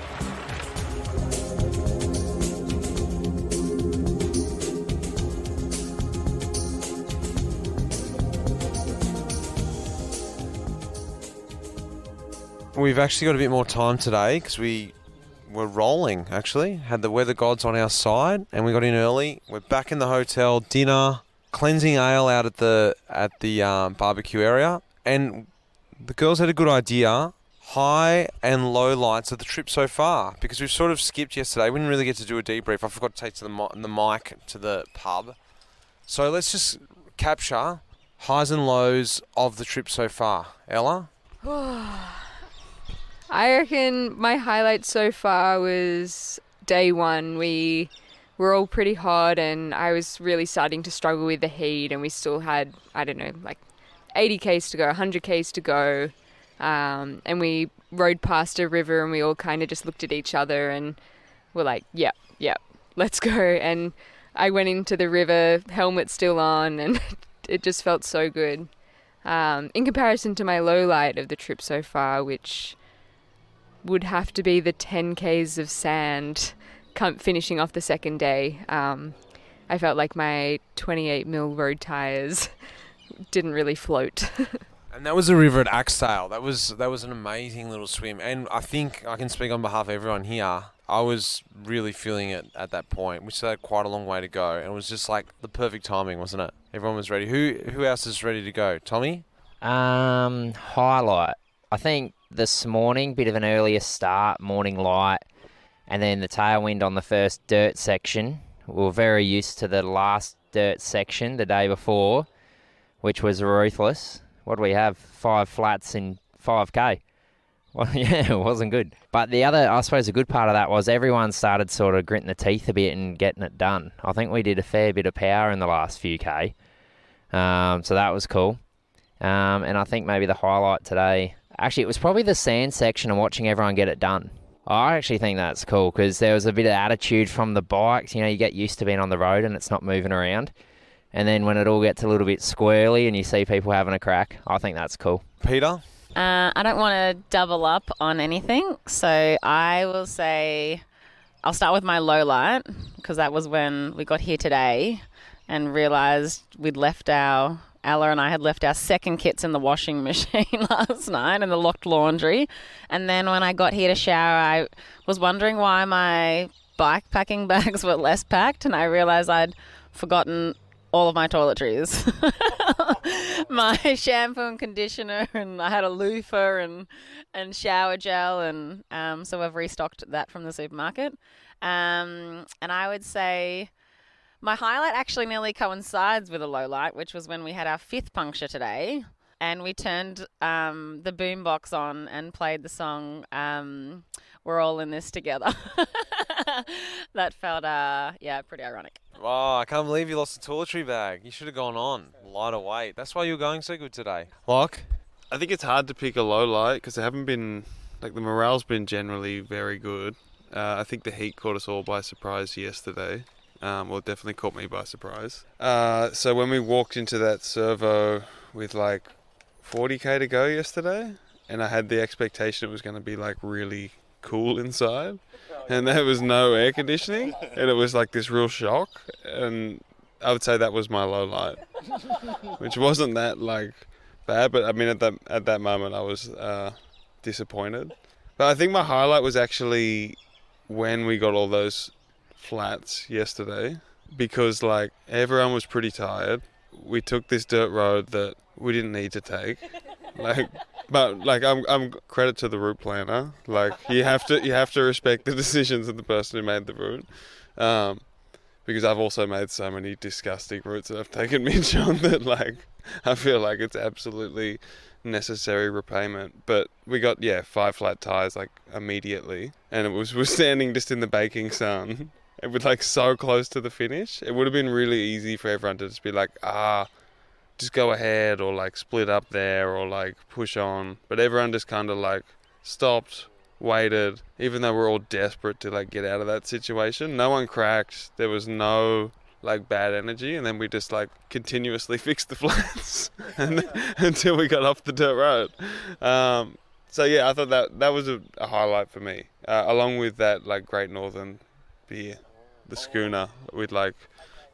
we've actually got a bit more time today because we were rolling, actually. Had the weather gods on our side and we got in early. We're back in the hotel, dinner, cleansing ale out at the barbecue area. And the girls had a good idea, high and low lights of the trip so far, because we've sort of skipped yesterday. We didn't really get to do a debrief. I forgot to take the mic to the pub. So let's just capture highs and lows of the trip so far. Ella? I reckon my highlight so far was day one. We were all pretty hot and I was really starting to struggle with the heat, and we still had, I don't know, like 80 Ks to go, 100 Ks to go. And we rode past a river and we all kind of just looked at each other and were like, yep, let's go. And I went into the river, helmet still on, and it just felt so good. In comparison to my low light of the trip so far, which would have to be the 10 Ks of sand finishing off the second day. I felt like my 28mm road tyres didn't really float. And that was a river at Axedale. That was an amazing little swim. And I think I can speak on behalf of everyone here. I was really feeling it at that point, which had quite a long way to go. And it was just like the perfect timing, wasn't it? Everyone was ready. Who else is ready to go? Tommy? Highlight. I think this morning, bit of an earlier start, morning light, and then the tailwind on the first dirt section. We were very used to the last dirt section the day before, which was ruthless. What do we have? 5 flats in 5K. Well, yeah, it wasn't good. But the other, I suppose, a good part of that was everyone started sort of gritting the teeth a bit and getting it done. I think we did a fair bit of power in the last few K. So that was cool. And I think maybe the highlight today, actually, it was probably the sand section and watching everyone get it done. I actually think that's cool because there was a bit of attitude from the bikes. You know, you get used to being on the road and it's not moving around. And then when it all gets a little bit squirrely and you see people having a crack, I think that's cool. Peter? I don't want to double up on anything, so I will say I'll start with my low light because that was when we got here today and realised Ella and I had left our second kits in the washing machine last night in the locked laundry. And then when I got here to shower, I was wondering why my bike packing bags were less packed, and I realised I'd forgotten all of my toiletries. My shampoo and conditioner, and I had a loofah and shower gel, and so I've restocked that from the supermarket. And I would say my highlight actually nearly coincides with a low light, which was when we had our 5th puncture today, and we turned the boombox on and played the song We're All in This Together. That felt, pretty ironic. Oh, I can't believe you lost the toiletry bag. You should have gone on. Lighter weight. That's why you were going so good today. Locke? I think it's hard to pick a low light because the morale's been generally very good. I think the heat caught us all by surprise yesterday. Well, it definitely caught me by surprise. So when we walked into that servo with like 40k to go yesterday, and I had the expectation it was going to be like really cool inside, and there was no air conditioning, and it was like this real shock, and I would say that was my low light, which wasn't that like bad, but I mean at that moment I was disappointed. But I think my highlight was actually when we got all those flats yesterday, because like everyone was pretty tired. We took this dirt road that we didn't need to take, I'm credit to the route planner. Like you have to respect the decisions of the person who made the route, because I've also made so many disgusting routes that I've taken Mitch on that like I feel like it's absolutely necessary repayment. But we got 5 flat tires like immediately, and we're standing just in the baking sun. It was like so close to the finish. It would have been really easy for everyone to just be like, just go ahead, or like split up there, or like push on. But everyone just kind of like stopped, waited, even though we're all desperate to like get out of that situation. No one cracked. There was no like bad energy, and then we just like continuously fixed the flats until we got off the dirt road. I thought that was a highlight for me, along with that like Great Northern beer, the schooner with like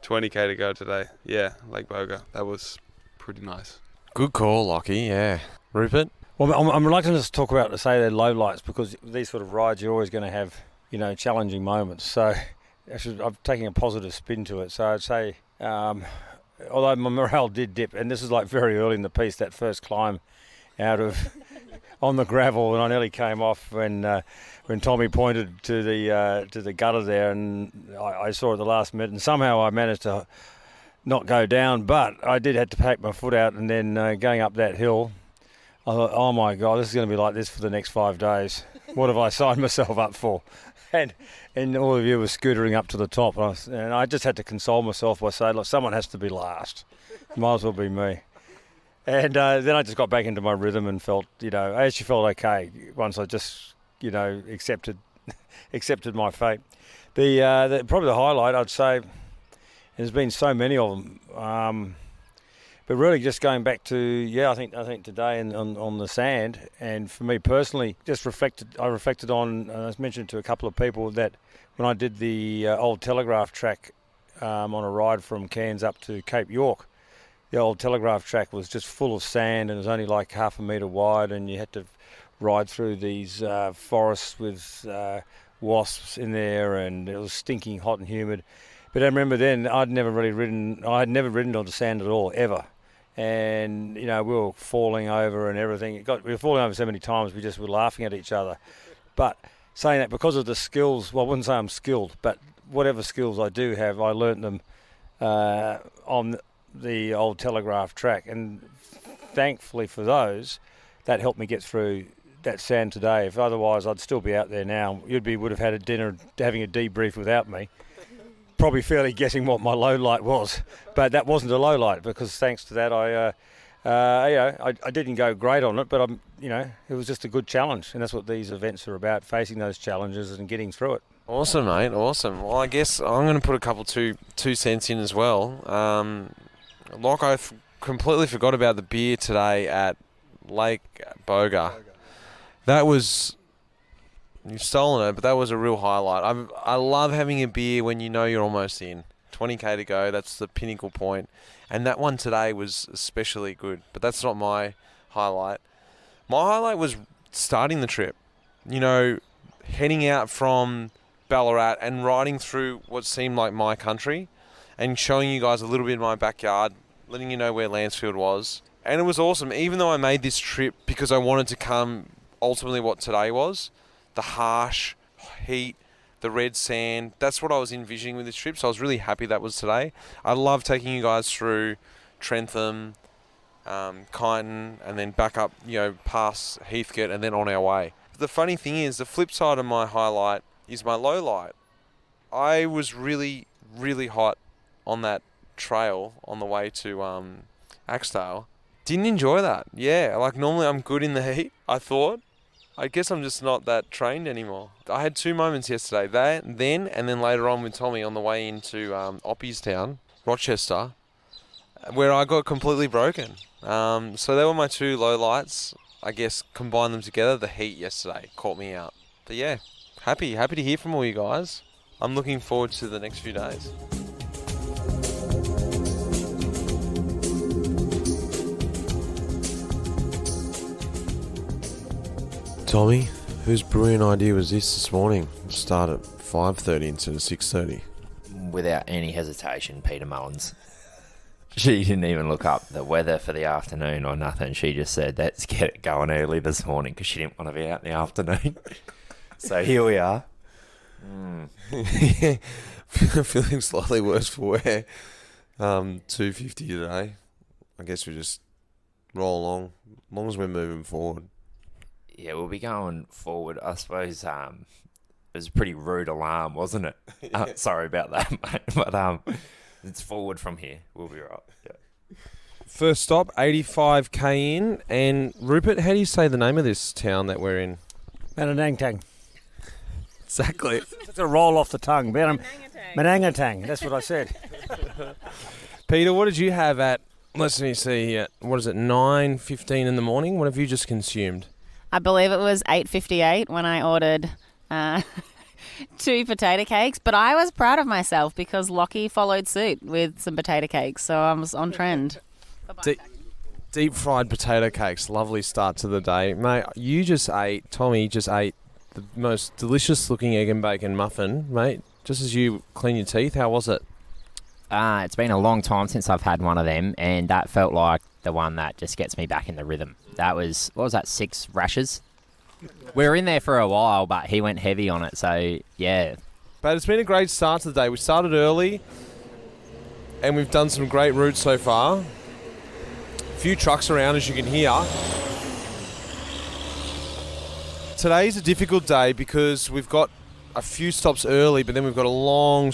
20k to go today. Lake Boga. That was pretty nice. Good call, Lockie. Yeah. Rupert? Well, I'm reluctant to talk about to say they're low lights because these sort of rides you're always going to have, challenging moments. So actually, I'm taking a positive spin to it. So I'd say, although my morale did dip, and this is like very early in the piece, that first climb out of on the gravel, and I nearly came off when Tommy pointed to the gutter there, and I saw it at the last minute, and somehow I managed to not go down, but I did have to take my foot out, and then going up that hill, I thought, oh my God, this is going to be like this for the next 5 days. What have I signed myself up for? And all of you were scootering up to the top, and I just had to console myself by saying, look, someone has to be last. Might as well be me. And then I just got back into my rhythm and felt, I actually felt okay once I just, accepted my fate. Probably the highlight, I'd say, there's been so many of them. But really just going back to, I think today on the sand, and for me personally, I reflected on, I mentioned to a couple of people that when I did the old Telegraph track on a ride from Cairns up to Cape York, the old Telegraph track was just full of sand and it was only like half a metre wide, and you had to ride through these forests with wasps in there, and it was stinking hot and humid. But I remember then I had never ridden on the sand at all, ever. And, we were falling over and everything. We were falling over so many times, we just were laughing at each other. But saying that, because of the skills, well, I wouldn't say I'm skilled, but whatever skills I do have, I learnt them on the old Telegraph track. And thankfully for those, that helped me get through that sand today. If otherwise, I'd still be out there now. Would have had a dinner, having a debrief without me. Probably fairly guessing what my low light was, but that wasn't a low light because thanks to that I didn't go great on it, but it was just a good challenge, and that's what these events are about: facing those challenges and getting through it. Awesome, mate. Awesome. Well, I guess I'm going to put a couple two cents in as well. I completely forgot about the beer today at Lake Boga. That was. You've stolen it, but that was a real highlight. I love having a beer when you know you're almost in. 20k to go, that's the pinnacle point. And that one today was especially good, but that's not my highlight. My highlight was starting the trip. Heading out from Ballarat and riding through what seemed like my country and showing you guys a little bit of my backyard, letting you know where Lansfield was. And it was awesome, even though I made this trip because I wanted to come ultimately what today was. The harsh heat, the red sand, that's what I was envisioning with this trip, so I was really happy that was today. I love taking you guys through Trentham, Kyneton, and then back up, past Heathcote and then on our way. The funny thing is, the flip side of my highlight is my low light. I was really, really hot on that trail on the way to Axedale. Didn't enjoy that. Yeah, normally I'm good in the heat, I thought. I guess I'm just not that trained anymore. I had 2 moments yesterday, then later on with Tommy on the way into Oppiestown, Rochester, where I got completely broken. So they were my 2 low lights. I guess combine them together. The heat yesterday caught me out. But yeah, happy to hear from all you guys. I'm looking forward to the next few days. Tommy, whose brilliant idea was this morning? Start at 5:30 instead of 6:30. Without any hesitation, Peter Mullins. She didn't even look up the weather for the afternoon or nothing. She just said, let's get it going early this morning because she didn't want to be out in the afternoon. So here we are. Yeah, feeling slightly worse for wear. 250 today. I guess we just roll along, as long as we're moving forward. Yeah, we'll be going forward. I suppose it was a pretty rude alarm, wasn't it? Yeah. Sorry about that, mate. But it's forward from here. We'll be right. Yeah. First stop, 85k in. And Rupert, how do you say the name of this town that we're in? Mananangtang. Exactly. It's a roll off the tongue. Manangatang. That's what I said. Peter, what did you have at, let's see here, what is it, 9:15 in the morning? What have you just consumed? I believe it was 8:58 when I ordered 2 potato cakes, but I was proud of myself because Lockie followed suit with some potato cakes, so I was on trend. Deep fried potato cakes, lovely start to the day. Mate, Tommy just ate the most delicious looking egg and bacon muffin, mate. Just as you clean your teeth, how was it? It's been a long time since I've had one of them, and that felt like the one that just gets me back in the rhythm. That was, 6 rashers? We were in there for a while, but he went heavy on it, so yeah. But it's been a great start to the day. We started early, and we've done some great routes so far. A few trucks around, as you can hear. Today's a difficult day because we've got a few stops early, but then we've got a long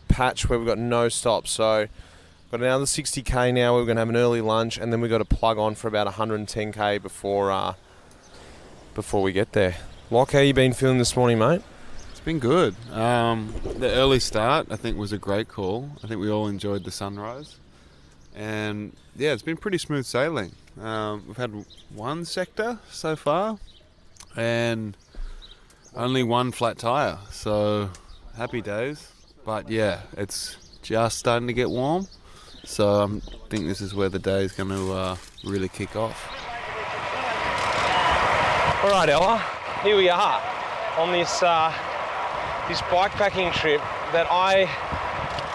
patch where we've got no stops. So we've got another 60k now. We're going to have an early lunch, and then we've got to plug on for about 110k before we get there. Locke, how you been feeling this morning, mate? It's been good. The early start, I think, was a great call. I think we all enjoyed the sunrise. And, yeah, it's been pretty smooth sailing. We've had one sector so far and only one flat tyre. So, happy days. But, yeah, it's just starting to get warm. So, I think this is where the day is going to really kick off. All right, Ella, here we are on this this bikepacking trip that I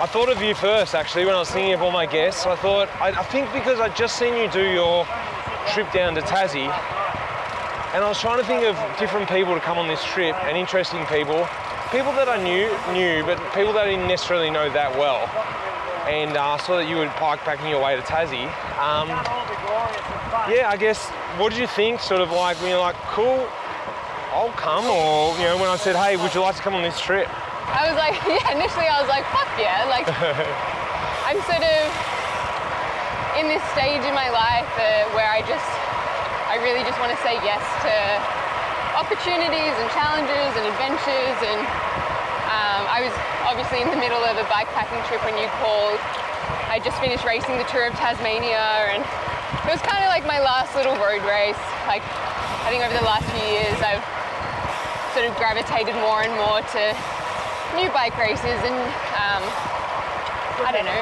thought of you first, actually, when I was thinking of all my guests. I thought, I think because I'd just seen you do your trip down to Tassie, and I was trying to think of different people to come on this trip, and interesting people that I knew, but people that I didn't necessarily know that well. And saw that you were bikepacking your way to Tassie. Yeah, I guess, what did you think, sort of like, when you're like, cool, I'll come, or, you know, when I said, hey, would you like to come on this trip? I was like, yeah, initially I was like, fuck yeah. Like, I'm sort of in this stage in my life where I really just want to say yes to opportunities and challenges and adventures. And I was obviously in the middle of a bikepacking trip when you called. I just finished racing the Tour of Tasmania, and it was kind of like my last little road race. Like, I think over the last few years I've sort of gravitated more and more to new bike races, and I don't know,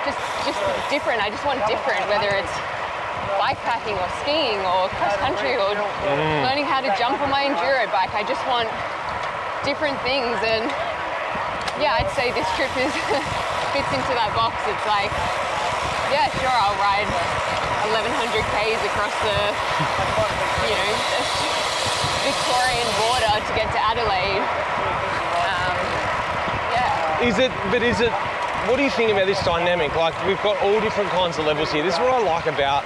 just different. I just want different, whether it's bikepacking or skiing or cross country or learning how to jump on my enduro bike. I just want different things, and yeah, I'd say this trip fits into that box. It's like, yeah, sure, I'll ride 1100 Ks across the, you know, Victorian border to get to Adelaide. What do you think about this dynamic? Like, we've got all different kinds of levels here. This is what I like about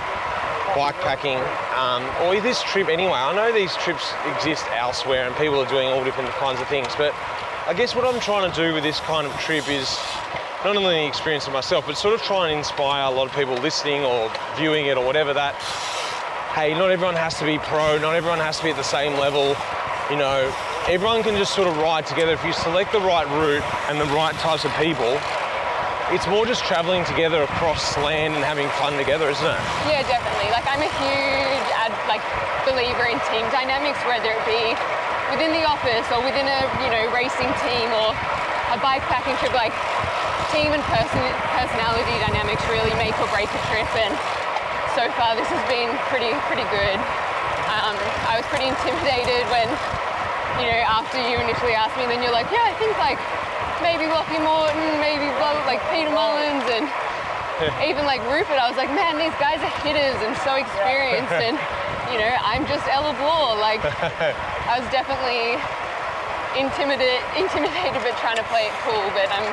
bikepacking, or this trip anyway. I know these trips exist elsewhere and people are doing all different kinds of things, but I guess what I'm trying to do with this kind of trip is not only the experience of myself, but sort of try and inspire a lot of people listening or viewing it or whatever, that, hey, not everyone has to be pro, not everyone has to be at the same level, you know, everyone can just sort of ride together. If you select the right route and the right types of people, it's more just travelling together across land and having fun together, isn't it? Yeah, definitely. Like, I'm a huge believer in team dynamics, whether it be within the office or within a, you know, racing team or a bikepacking trip. Like, team and personality dynamics really make or break a trip, and so far this has been pretty good. I was pretty intimidated when, you know, after you initially asked me, and then you're like, yeah, I think like maybe Lockie Morton, maybe like Peter Mullins, and even like Rupert. I was like, man, these guys are hitters and so experienced, and you know, I'm just Ella Bloor. Like, I was definitely intimidated, but trying to play it cool. But I'm,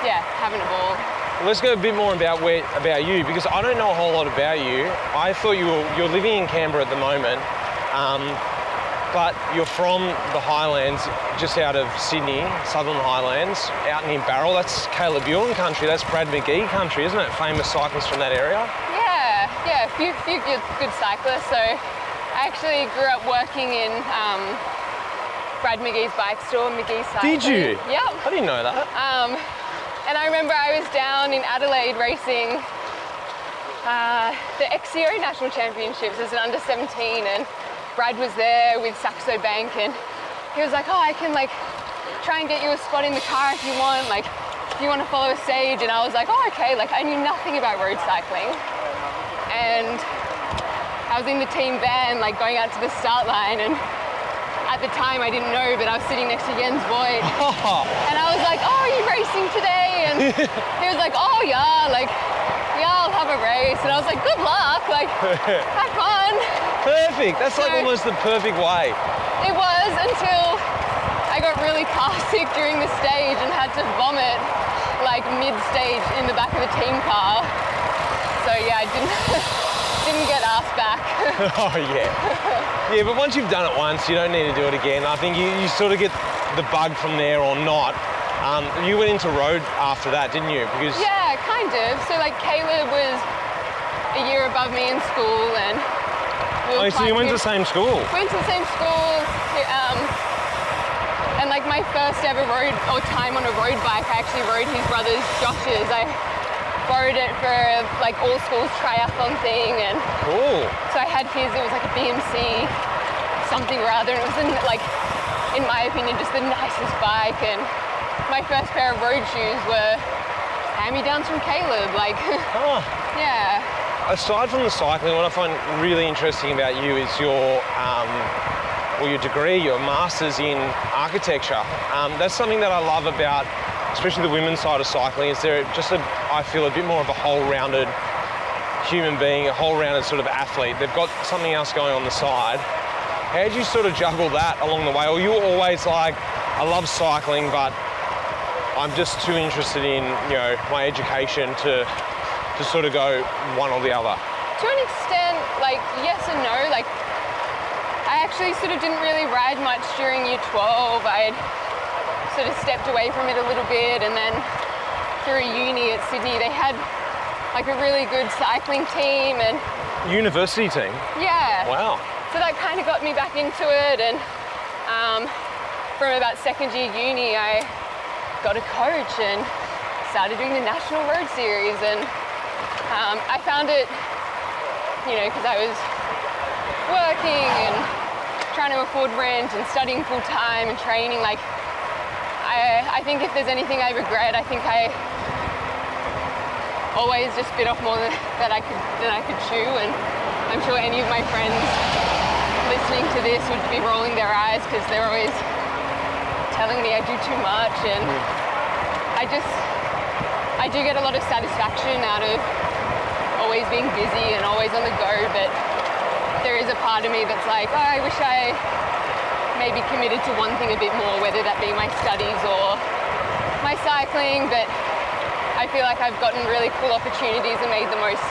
yeah, having a ball. Let's go a bit more about you, because I don't know a whole lot about you. I thought you're living in Canberra at the moment, but you're from the Highlands, just out of Sydney, Southern Highlands, out in Barrel. That's Caleb Ewan country. That's Brad McGee country, isn't it? Famous cyclists from that area. Yeah, a few good cyclists. So I actually grew up working in Brad McGee's bike store, McGee Cycling. Did you? Yeah. I didn't know that. And I remember I was down in Adelaide racing the XCO National Championships as an under-17, and Brad was there with Saxo Bank, and he was like, oh, I can like try and get you a spot in the car if you want, like if you want to follow a stage. And I was like, oh, okay. Like, I knew nothing about road cycling, and I was in the team van, like going out to the start line, and at the time I didn't know, but I was sitting next to Jens Voigt, and I was like, "Oh, are you racing today?" And he was like, "Oh yeah, like yeah, I'll have a race," and I was like, "Good luck, like have fun." Perfect. That's like almost the perfect way. It was until I got really car sick during the stage and had to vomit like mid-stage in the back of the team car. So yeah, I didn't get asked back. Oh yeah. Yeah, but once you've done it once, you don't need to do it again. I think you sort of get the bug from there or not. You went into road after that, didn't you? Because yeah, kind of. So like Caleb was a year above me in school, and so you went to the same school? Went to the same school. And like my first ever road or time on a road bike, I actually rode his brother's Josh's. I borrowed it for like all schools triathlon thing, and cool. So I had his. It was like a BMC something or other, and it was in my opinion, just the nicest bike. And my first pair of road shoes were hand-me-downs from Caleb. Like, yeah. Aside from the cycling, what I find really interesting about you is your degree, your master's in architecture. That's something that I love about, especially the women's side of cycling, is they're just, I feel, a bit more of a whole-rounded human being, a whole-rounded sort of athlete. They've got something else going on the side. How did you sort of juggle that along the way? Or you were always like, I love cycling, but I'm just too interested in, you know, my education to sort of go one or the other? To an extent, like, yes and no. Like, I actually sort of didn't really ride much during year 12. I had sort of stepped away from it a little bit, and then through uni at Sydney, they had like a really good cycling team. And university team? Yeah. Wow. So that kind of got me back into it, and from about second year uni, I got a coach and started doing the National Road Series, and I found it, you know, because I was working and trying to afford rent and studying full time and training. Like, I think if there's anything I regret, I think I always just bit off more than I could chew. And I'm sure any of my friends listening to this would be rolling their eyes because they're always telling me I do too much, and I do get a lot of satisfaction out of always being busy and always on the go, but there is a part of me that's like, oh, I wish I maybe committed to one thing a bit more, whether that be my studies or my cycling. But I feel like I've gotten really cool opportunities and made the most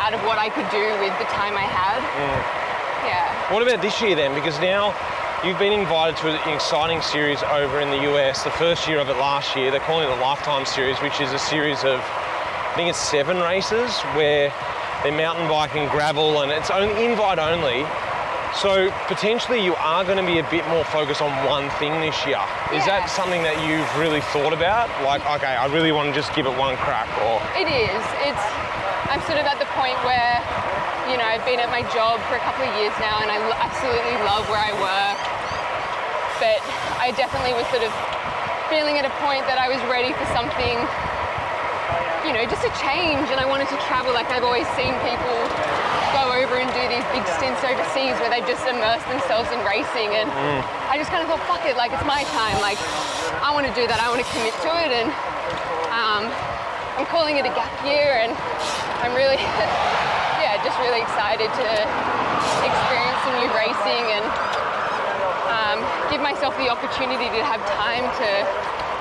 out of what I could do with the time I had. Yeah. What about this year then? Because now you've been invited to an exciting series over in the US. The first year of it last year, they're calling it the Lifetime Series, which is a series of, I think it's 7 races where they're mountain biking, gravel, and it's only invite only. So potentially you are going to be a bit more focused on one thing this year. Is that something that you've really thought about? Like, okay, I really want to just give it one crack, or? It is. I'm sort of at the point where, you know, I've been at my job for a couple of years now, and I absolutely love where I work. But I definitely was sort of feeling at a point that I was ready for something, you know, just a change, and I wanted to travel. Like, I've always seen people go over and do these big stints overseas where they just immerse themselves in racing, and I just kind of thought, fuck it, like, it's my time. Like, I want to do that. I want to commit to it, and I'm calling it a gap year, and I'm really, just really excited to experience some new racing and give myself the opportunity to have time to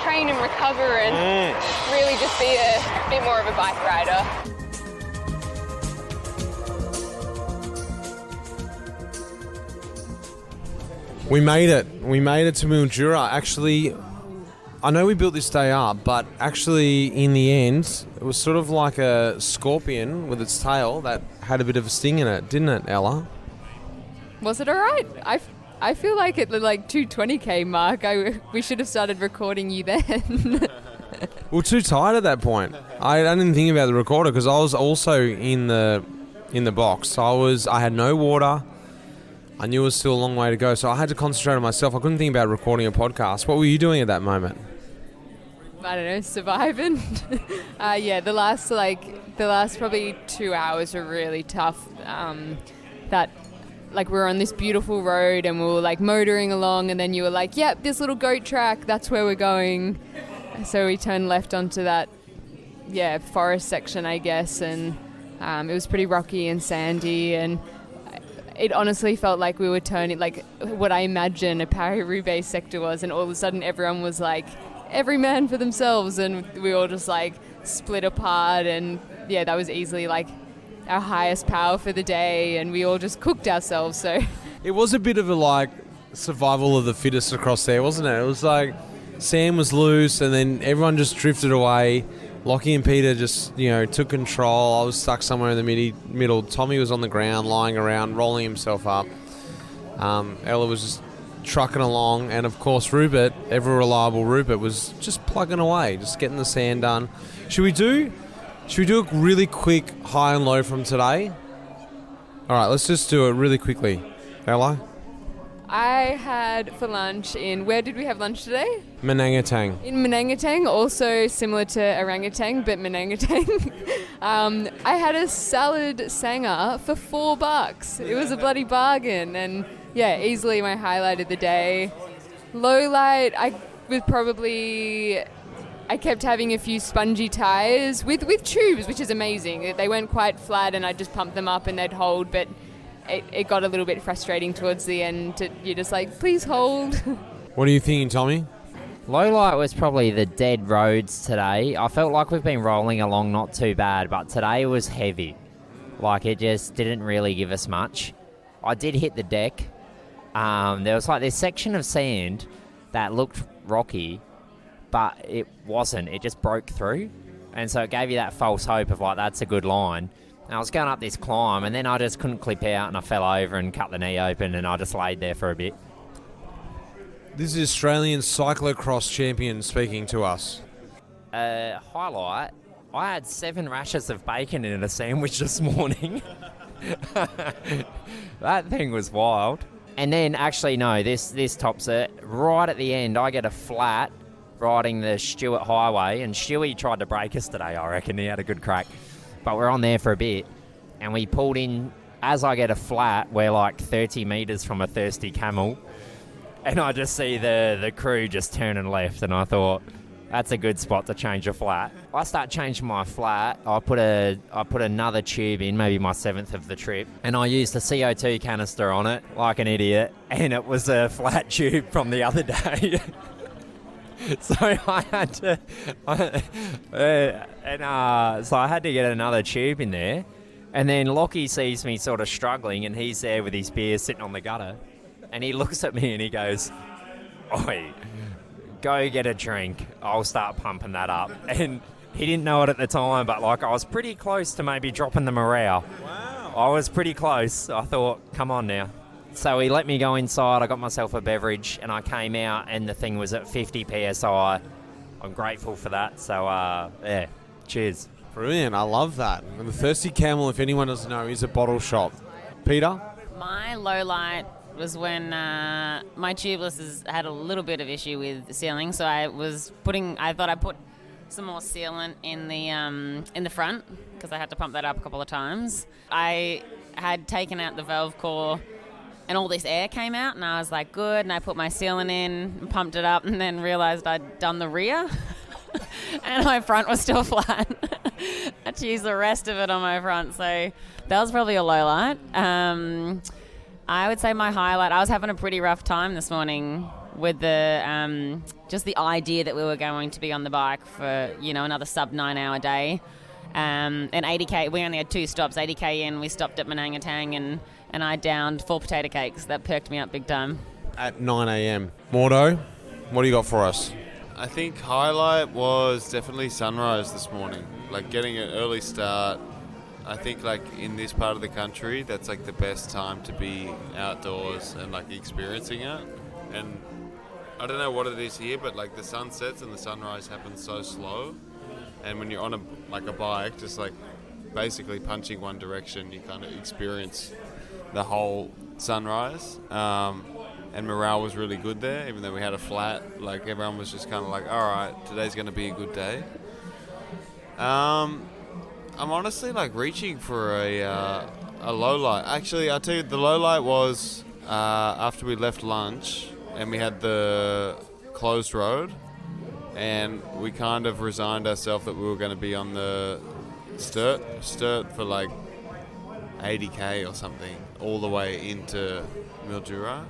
train and recover and really just be a bit more of a bike rider. We made it. We made it to Mildura. Actually, I know we built this day up, but actually in the end, it was sort of like a scorpion with its tail that had a bit of a sting in it, didn't it, Ella? Was it all right? I feel like at the 220k mark, we should have started recording you then. We were too tired at that point. I didn't think about the recorder because I was also in the box. I had no water. I knew it was still a long way to go, so I had to concentrate on myself. I couldn't think about recording a podcast. What were you doing at that moment? I don't know, surviving. The last the last probably 2 hours were really tough. We were on this beautiful road and we were like motoring along, and then you were like, yep, this little goat track, that's where we're going. So we turned left onto that, forest section, I guess, and it was pretty rocky and sandy, and it honestly felt like we were turning, like what I imagine a Paris-Roubaix sector was, and all of a sudden everyone was like, every man for themselves, and we all just like split apart, and that was easily like our highest power for the day, and we all just cooked ourselves. So It was a bit of a like survival of the fittest across there, wasn't it? It was like Sam was loose, and then everyone just drifted away. Lockie and Peter just, took control. I was stuck somewhere in the middle. Tommy was on the ground, lying around, rolling himself up. Ella was just trucking along, and of course Rupert, ever reliable Rupert, was just plugging away, just getting the sand done. Should we do a really quick high and low from today? All right, let's just do it really quickly. Ella? I had for lunch where did we have lunch today? Menangatang. In Menangatang, also similar to orangutan, but Menangatang. I had a salad sanger for $4. It was a bloody bargain, and easily my highlight of the day. Low light, I kept having a few spongy tyres with tubes, which is amazing. They weren't quite flat, and I just pumped them up and they'd hold, but it got a little bit frustrating towards the end. You're just like, please hold. What are you thinking, Tommy? Low light was probably the dead roads today. I felt like we've been rolling along not too bad, but today was heavy. Like, it just didn't really give us much. I did hit the deck. There was like this section of sand that looked rocky, but it wasn't. It just broke through. And so it gave you that false hope of like, that's a good line. And I was going up this climb, and then I just couldn't clip out, and I fell over and cut the knee open, and I just laid there for a bit. This is Australian cyclocross champion speaking to us. Highlight, I had 7 rashers of bacon in a sandwich this morning. That thing was wild. And then, actually, no, this tops it. Right at the end, I get a flat riding the Stewart Highway, and Stewie tried to break us today, I reckon. He had a good crack. But we're on there for a bit, and we pulled in. As I get a flat, we're like 30 metres from a thirsty camel, and I just see the crew just turning left, and I thought, that's a good spot to change a flat. I start changing my flat. I put another tube in, maybe my 7th of the trip, and I used a CO2 canister on it like an idiot, and it was a flat tube from the other day. So I had to, so I had to get another tube in there, and then Lockie sees me sort of struggling, and he's there with his beer sitting on the gutter, and he looks at me and he goes, "Oi, go get a drink. I'll start pumping that up." And he didn't know it at the time, but like I was pretty close to maybe dropping the morale. Wow! I was pretty close. I thought, come on now. So he let me go inside. I got myself a beverage, and I came out, and the thing was at 50 psi. I'm grateful for that. So, cheers. Brilliant. I love that. And the Thirsty Camel, if anyone doesn't know, is a bottle shop. Peter? My low light was when my tubeless had a little bit of issue with the sealing, so I thought I'd put some more sealant in the front, because I had to pump that up a couple of times. I had taken out the valve core, and all this air came out, and I was like, good, and I put my sealant in and pumped it up, and then realised I'd done the rear, and my front was still flat. I had to use the rest of it on my front, so that was probably a low light. I would say my highlight, I was having a pretty rough time this morning with the just the idea that we were going to be on the bike for, another sub 9 hour day. And 80k, we only had 2 stops. 80k in, we stopped at Menangatang, and I downed 4 potato cakes. That perked me up big time. At 9 a.m. Mordo, what do you got for us? I think highlight was definitely sunrise this morning. Like getting an early start. I think like in this part of the country, that's like the best time to be outdoors and like experiencing it. And I don't know what it is here, but like the sun sets and the sunrise happens so slow. And when you're on a bike, just like basically punching one direction, you kind of experience the whole sunrise. And morale was really good there, even though we had a flat. Like everyone was just kind of like, all right, today's going to be a good day. I'm honestly like reaching for a low light. Actually, I'll tell you, the low light was after we left lunch and we had the closed road, and we kind of resigned ourselves that we were going to be on the Sturt for like 80k or something all the way into Mildura.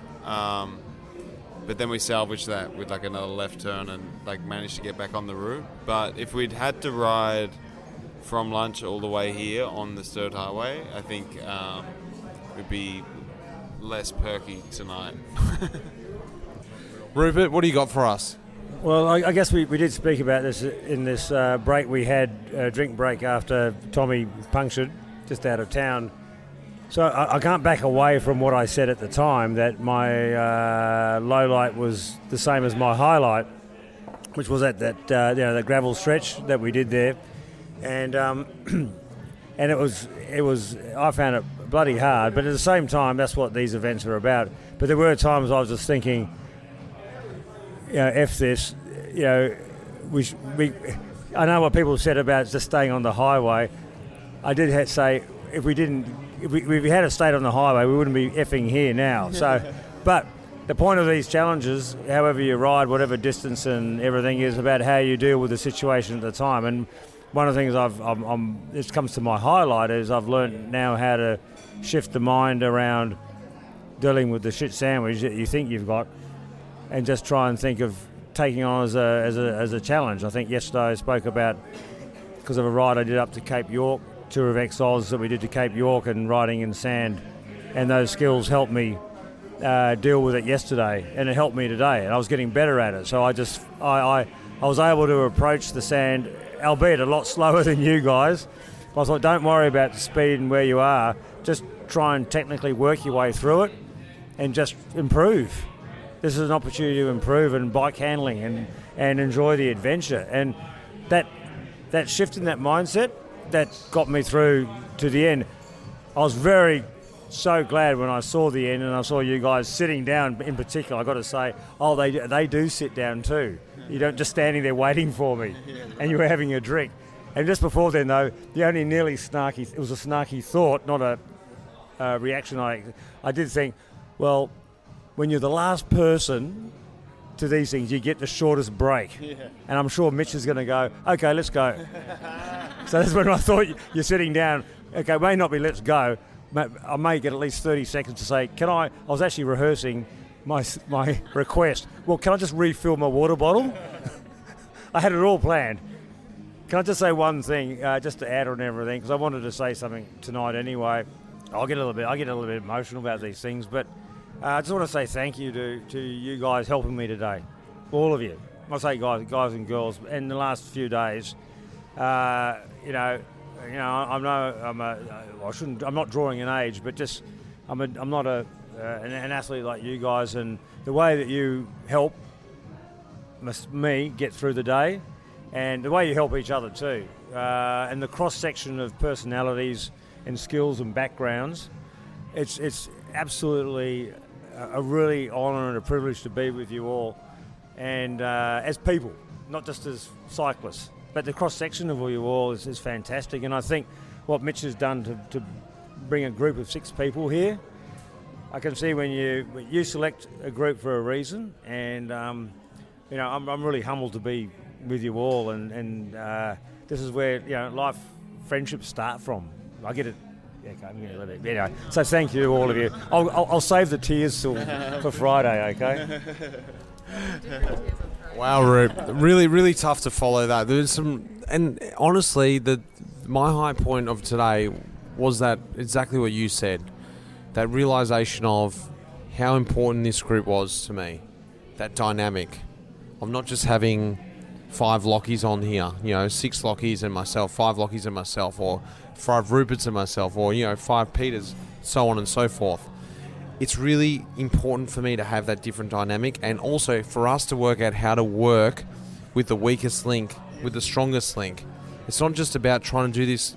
But then we salvaged that with like another left turn and like managed to get back on the route. But if we'd had to ride from lunch all the way here on the Sturt Highway, I think we'd be less perky tonight. Rupert, what do you got for us? Well, I guess we did speak about this in this break we had, drink break after Tommy punctured just out of town. So I can't back away from what I said at the time, that my low light was the same as my highlight, which was at that the gravel stretch that we did there, and it was I found it bloody hard, but at the same time that's what these events are about. But there were times I was just thinking, F this, I know what people said about just staying on the highway. I did have to say, if we had stayed on the highway, we wouldn't be effing here now. So, but the point of these challenges, however you ride, whatever distance and everything, is about how you deal with the situation at the time. And one of the things this comes to my highlight, is I've learned now how to shift the mind around dealing with the shit sandwich that you think you've got, and just try and think of taking on as a challenge. I think yesterday I spoke about, because of a ride I did up to Cape York, Tour of Ex-Oz that we did to Cape York, and riding in sand, and those skills helped me deal with it yesterday, and it helped me today, and I was getting better at it. So I was able to approach the sand, albeit a lot slower than you guys. But I thought, don't worry about the speed and where you are, just try and technically work your way through it and just improve. This is an opportunity to improve in bike handling and enjoy the adventure. And that shift in that mindset, that got me through to the end. I was so glad when I saw the end, and I saw you guys sitting down in particular. I got to say, they do sit down too. You don't just standing there waiting for me, and you were having a drink. And just before then, though, the only nearly snarky, it was a snarky thought, not a reaction. I did think, well, when you're the last person to these things, you get the shortest break. Yeah. And I'm sure Mitch is going to go, okay, let's go. So that's when I thought, you're sitting down, okay, may not be let's go, I may get at least 30 seconds to say, I was actually rehearsing my request. Well, can I just refill my water bottle? I had it all planned. Can I just say one thing, just to add on everything, because I wanted to say something tonight anyway. I get a little bit emotional about these things, but I just want to say thank you to you guys helping me today, all of you. I say guys and girls. In the last few days, I'm not drawing an age, but just I'm not an athlete like you guys, and the way that you help me get through the day, and the way you help each other too, and the cross section of personalities and skills and backgrounds, it's absolutely a really honour and a privilege to be with you all, and as people, not just as cyclists, but the cross-section of you all is fantastic. And I think what Mitch has done to bring a group of 6 people here, I can see when you select a group for a reason, and I'm really humbled to be with you all, and this is where life friendships start from. I get it. Okay, I'm going to let it. Anyway, so thank you, all of you. I'll save the tears for Friday, okay? Wow, Rube. Really, really tough to follow that. There's and honestly, my high point of today was that exactly what you said. That realisation of how important this group was to me. That dynamic of not just having 5 Lockies on here, 6 Lockies and myself, 5 Lockies and myself, or 5 Ruperts and myself, or 5 Peters, so on and so forth. It's really important for me to have that different dynamic, and also for us to work out how to work with the weakest link, with the strongest link. It's not just about trying to do this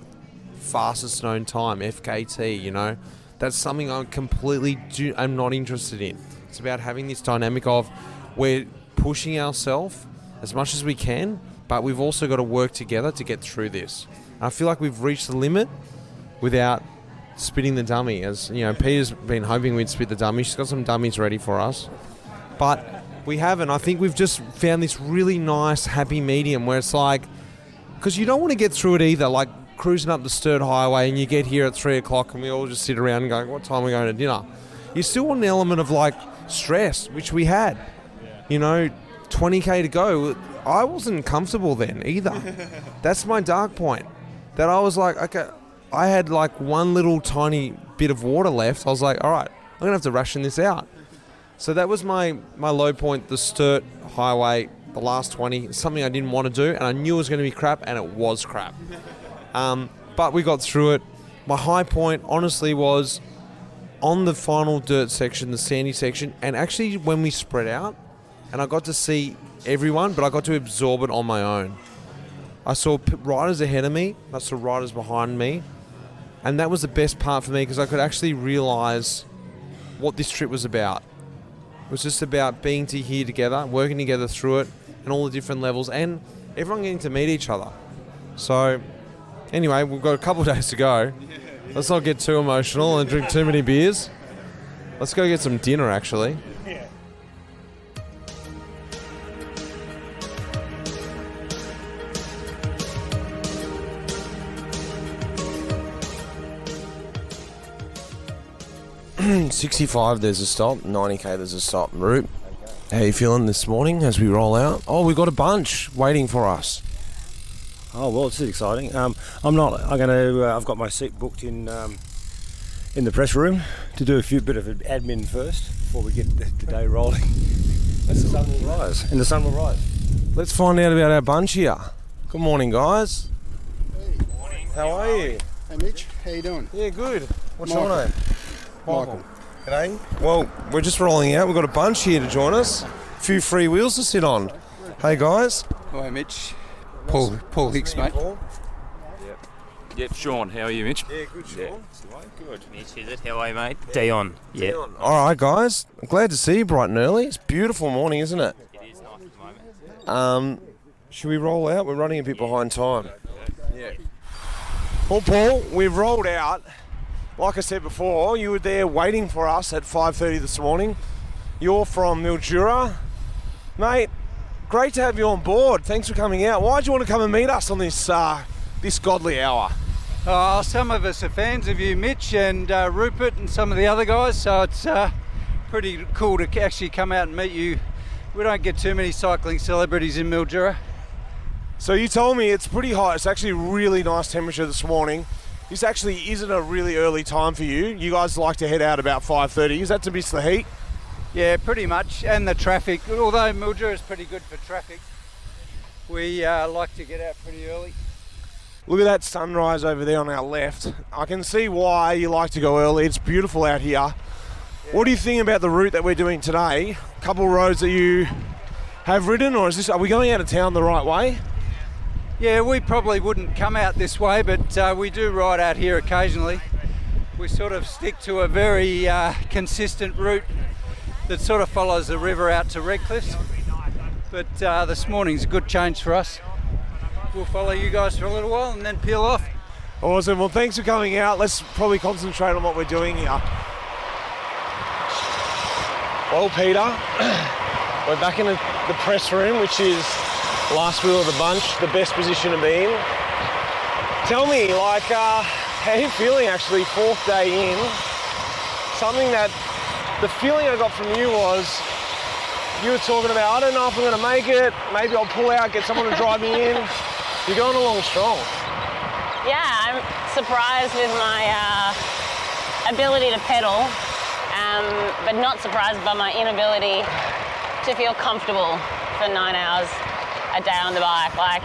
fastest known time, FKT, That's something I'm not interested in. It's about having this dynamic of we're pushing ourselves as much as we can, but we've also got to work together to get through this. I feel like we've reached the limit without spitting the dummy. As you know, Peter's been hoping we'd spit the dummy. She's got some dummies ready for us, but we haven't. I think we've just found this really nice, happy medium where it's like, because you don't want to get through it either, like cruising up the Sturt Highway and you get here at 3 o'clock and we all just sit around and going, what time are we going to dinner? You still want an element of like stress, which we had. You know, 20k to go. I wasn't comfortable then either. That's my dark point. That I was like, okay, I had like one little tiny bit of water left. I was like, all right, I'm going to have to ration this out. So that was my low point, the Sturt Highway, the last 20, something I didn't want to do, and I knew it was going to be crap, and it was crap. But we got through it. My high point, honestly, was on the final dirt section, the sandy section, and actually when we spread out, and I got to see everyone, but I got to absorb it on my own. I saw riders ahead of me, I saw riders behind me, and that was the best part for me because I could actually realise what this trip was about. It was just about being here together, working together through it, and all the different levels, and everyone getting to meet each other. So, anyway, we've got a couple of days to go. Let's not get too emotional and drink too many beers. Let's go get some dinner, actually. 65 there's a stop, 90k there's a stop. Roop, how you feeling this morning as we roll out? Oh, we've got a bunch waiting for us. Oh well, it's exciting. I've got my seat booked in the press room to do a bit of admin first before we get the day rolling. And the sun will rise. And the sun will rise. Let's find out about our bunch here. Good morning, guys. Hey. Morning. How are you? Hey Mitch, how you doing? Yeah, good. What's Michael. your name? Michael. G'day. Well, we're just rolling out. We've got a bunch here to join us. A few free wheels to sit on. Hey, guys. Hi, Mitch. Paul Hicks, mate. Yep, Sean, how are you, Mitch? Yeah, good, Sean. Good. Mitch, is it? How are you, mate? Dion. Yeah. All right, guys. I'm glad to see you bright and early. It's a beautiful morning, isn't it? It is nice at the moment. Should we roll out? We're running a bit behind time. Yeah. Well, Paul, we've rolled out. Like I said before, you were there waiting for us at 5:30 this morning. You're from Mildura. Mate, great to have you on board. Thanks for coming out. Why do you want to come and meet us on this godly hour? Some of us are fans of you, Mitch, and Rupert and some of the other guys, so it's pretty cool to actually come out and meet you. We don't get too many cycling celebrities in Mildura. So you told me it's pretty hot. It's actually really nice temperature this morning. This actually isn't a really early time for you. You guys like to head out about 5:30. Is that to miss the heat? Yeah, pretty much, and the traffic. Although Mildura is pretty good for traffic, we like to get out pretty early. Look at that sunrise over there on our left. I can see why you like to go early. It's beautiful out here. Yeah. What do you think about the route that we're doing today? A couple roads that you have ridden, or are we going out of town the right way? Yeah, we probably wouldn't come out this way, but we do ride out here occasionally. We sort of stick to a very consistent route that sort of follows the river out to Redcliffe. But this morning's a good change for us. We'll follow you guys for a little while and then peel off. Awesome. Well, thanks for coming out. Let's probably concentrate on what we're doing here. Well, Peter, we're back in the press room, which is last wheel of the bunch, the best position to be in. Tell me, how are you feeling actually, 4th day in? Something that, the feeling I got from you was, you were talking about, I don't know if I'm going to make it, maybe I'll pull out, get someone to drive me in. You're going along strong. Yeah, I'm surprised with my ability to pedal, but not surprised by my inability to feel comfortable for 9 hours a day on the bike. Like,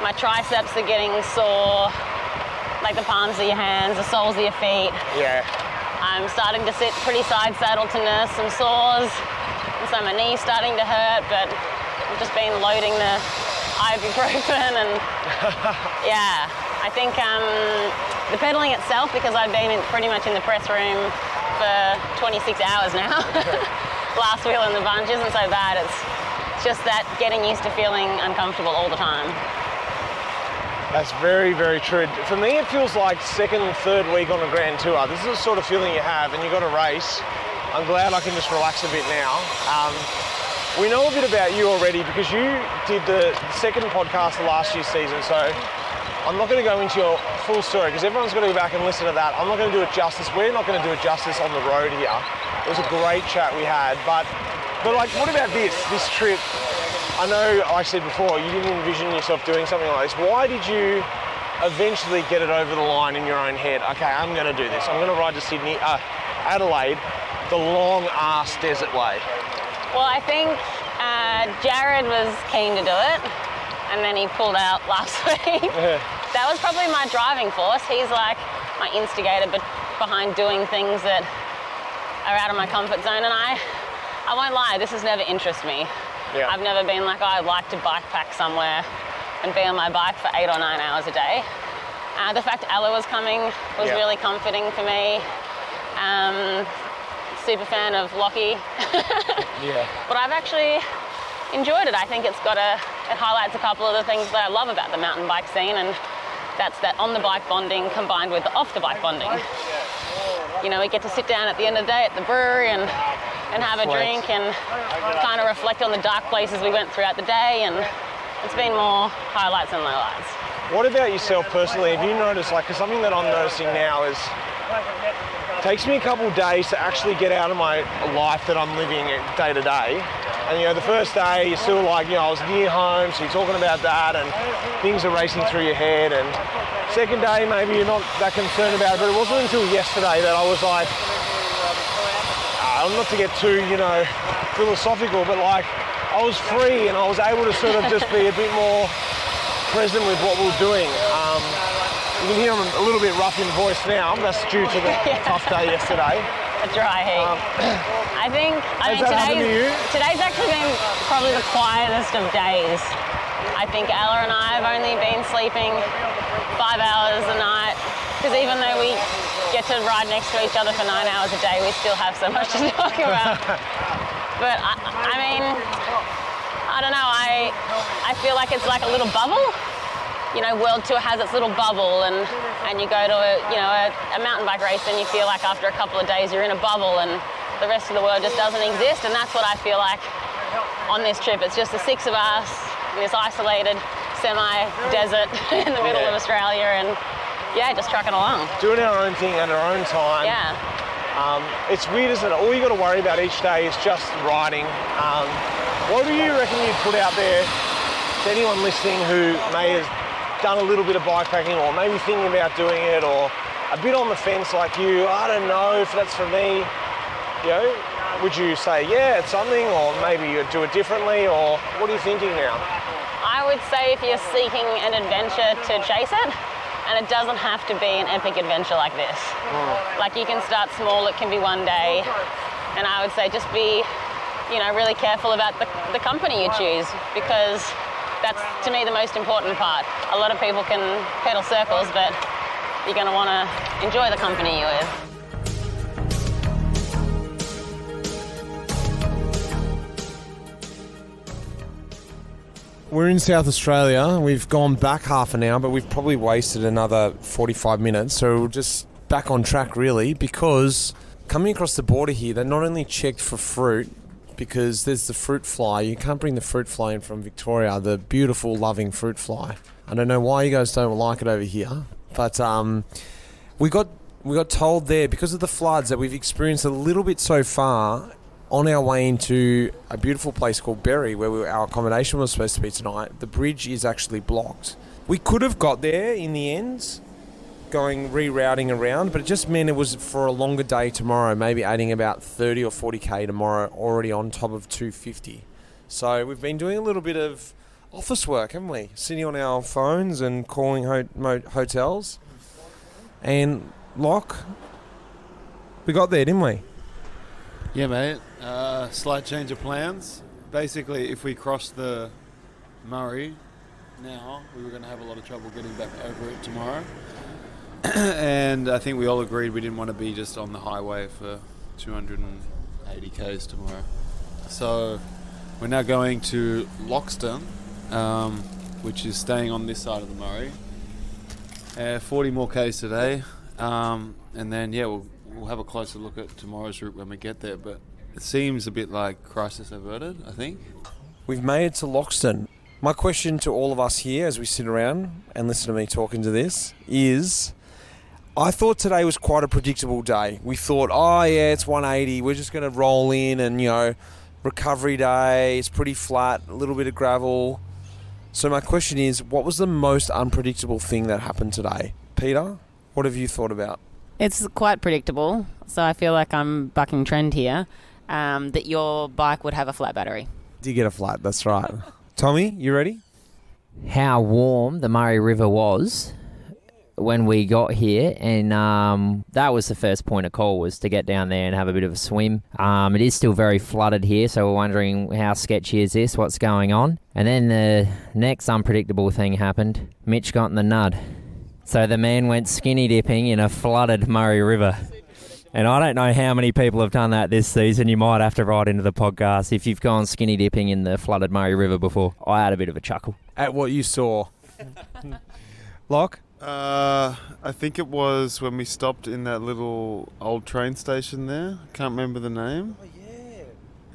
my triceps are getting sore, like the palms of your hands, the soles of your feet. Yeah. I'm starting to sit pretty side saddle to nurse some sores, and so my knee's starting to hurt, but I've just been loading the ibuprofen and yeah, I think the pedaling itself, because I've been pretty much in the press room for 26 hours now, last wheel in the bunch isn't so bad. It's just that getting used to feeling uncomfortable all the time. That's very, very true. For me, it feels like second and third week on a Grand Tour. This is the sort of feeling you have, and you've got a race. I'm glad I can just relax a bit now. We know a bit about you already because you did the second podcast of last year's season, so I'm not going to go into your full story because everyone's got to go back and listen to that. I'm not going to do it justice. We're not going to do it justice on the road here. It was a great chat we had, but like, what about this trip? I know, like I said before, you didn't envision yourself doing something like this. Why did you eventually get it over the line in your own head? Okay, I'm going to do this. I'm going to ride to Adelaide, the long-ass desert way. Well, I think Jared was keen to do it, and then he pulled out last week. Yeah. That was probably my driving force. He's like my instigator behind doing things that are out of my comfort zone, and I won't lie, this has never interested me. Yeah. I've never been like, I'd like to bike pack somewhere and be on my bike for 8 or 9 hours a day. The fact Ella was coming was really comforting for me. Super fan of Lockie. Yeah. But I've actually enjoyed it. I think it highlights a couple of the things that I love about the mountain bike scene, and that's that on the bike bonding combined with the off the bike bonding. You know, we get to sit down at the end of the day at the brewery and have a drink and kind of reflect on the dark places we went throughout the day, and it's been more highlights than lowlights. What about yourself personally? Have you noticed, like, 'cause something that I'm noticing now is it takes me a couple of days to actually get out of my life that I'm living day to day. And, you know, the first day you're still like, you know, I was near home, so you're talking about that and things are racing through your head. And second day, maybe you're not that concerned about it, but it wasn't until yesterday that I was like, not to get too, you know, philosophical, but like I was free and I was able to sort of just be a bit more present with what we were doing. You can hear I'm a little bit rough in voice now. That's due to the tough day yesterday. A dry heat. I mean, today's actually been probably the quietest of days. I think Ella and I have only been sleeping 5 hours a night, because even though we get to ride next to each other for 9 hours a day, we still have so much to talk about. But I mean, I don't know, I feel like it's like a little bubble. You know, World Tour has its little bubble, and you go to a mountain bike race and you feel like after a couple of days you're in a bubble and the rest of the world just doesn't exist. And that's what I feel like on this trip. It's just the 6 of us in this isolated semi-desert in the middle of Australia, and just trucking along. Doing our own thing at our own time. Yeah. It's weird, isn't it? All you got to worry about each day is just riding. What do you reckon you'd put out there to anyone listening who may have done a little bit of bikepacking or maybe thinking about doing it, or a bit on the fence like you? I don't know if that's for me. You know, would you say, yeah, it's something, or maybe you'd do it differently, or what are you thinking now? I would say if you're seeking an adventure, to chase it. And it doesn't have to be an epic adventure like this. Like, you can start small, it can be one day. And I would say just be, you know, really careful about the company you choose, because that's, to me, the most important part. A lot of people can pedal circles, but you're going to want to enjoy the company you're with. We're in South Australia. We've gone back half an hour, but we've probably wasted another 45 minutes. So we're just back on track, really, because coming across the border here, they not only checked for fruit, because there's the fruit fly. You can't bring the fruit fly in from Victoria, the beautiful, loving fruit fly. I don't know why you guys don't like it over here, but we got told there, because of the floods that we've experienced a little bit so far, on our way into a beautiful place called Berry, where our accommodation was supposed to be tonight, the bridge is actually blocked. We could have got there in the end, rerouting around, but it just meant it was for a longer day tomorrow, maybe adding about 30 or 40k tomorrow, already on top of 250. So we've been doing a little bit of office work, haven't we? Sitting on our phones and calling hotels. And Locke, we got there, didn't we? Yeah, mate. Slight change of plans. Basically, if we cross the Murray now, we were going to have a lot of trouble getting back over it tomorrow. And I think we all agreed we didn't want to be just on the highway for 280 k's tomorrow. So we're now going to Loxton, which is staying on this side of the Murray. 40 more Ks today. And then, we'll have a closer look at tomorrow's route when we get there. But it seems a bit like crisis averted, I think. We've made it to Loxton. My question to all of us here as we sit around and listen to me talking to this is, I thought today was quite a predictable day. We thought, it's 180. We're just going to roll in and, recovery day. It's pretty flat, a little bit of gravel. So my question is, what was the most unpredictable thing that happened today? Peter, what have you thought about? It's quite predictable, so I feel like I'm bucking trend here, that your bike would have a flat battery. Did get a flat, that's right. Tommy, you ready? How warm the Murray River was when we got here, and that was the first point of call, was to get down there and have a bit of a swim. It is still very flooded here, so we're wondering how sketchy is this, what's going on. And then the next unpredictable thing happened. Mitch got in the nud. So the man went skinny dipping in a flooded Murray River. And I don't know how many people have done that this season. You might have to write into the podcast if you've gone skinny dipping in the flooded Murray River before. I had a bit of a chuckle. At what you saw. Locke? I think it was when we stopped in that little old train station there. Can't remember the name. Oh, yeah.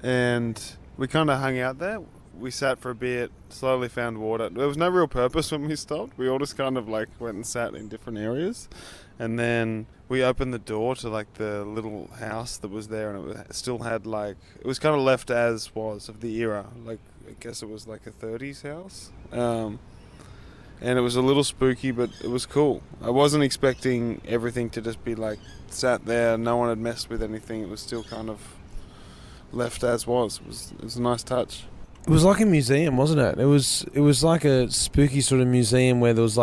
And we kind of hung out there. We sat for a bit, slowly found water. There was no real purpose when we stopped. We all just kind of went and sat in different areas. And then we opened the door to the little house that was there, and it still had it was kind of left as was of the era. I guess it was a 30s house. And it was a little spooky, but it was cool. I wasn't expecting everything to just be sat there. No one had messed with anything. It was still kind of left as was. It was a nice touch. It was like a museum, wasn't it? It was like a spooky sort of museum where there was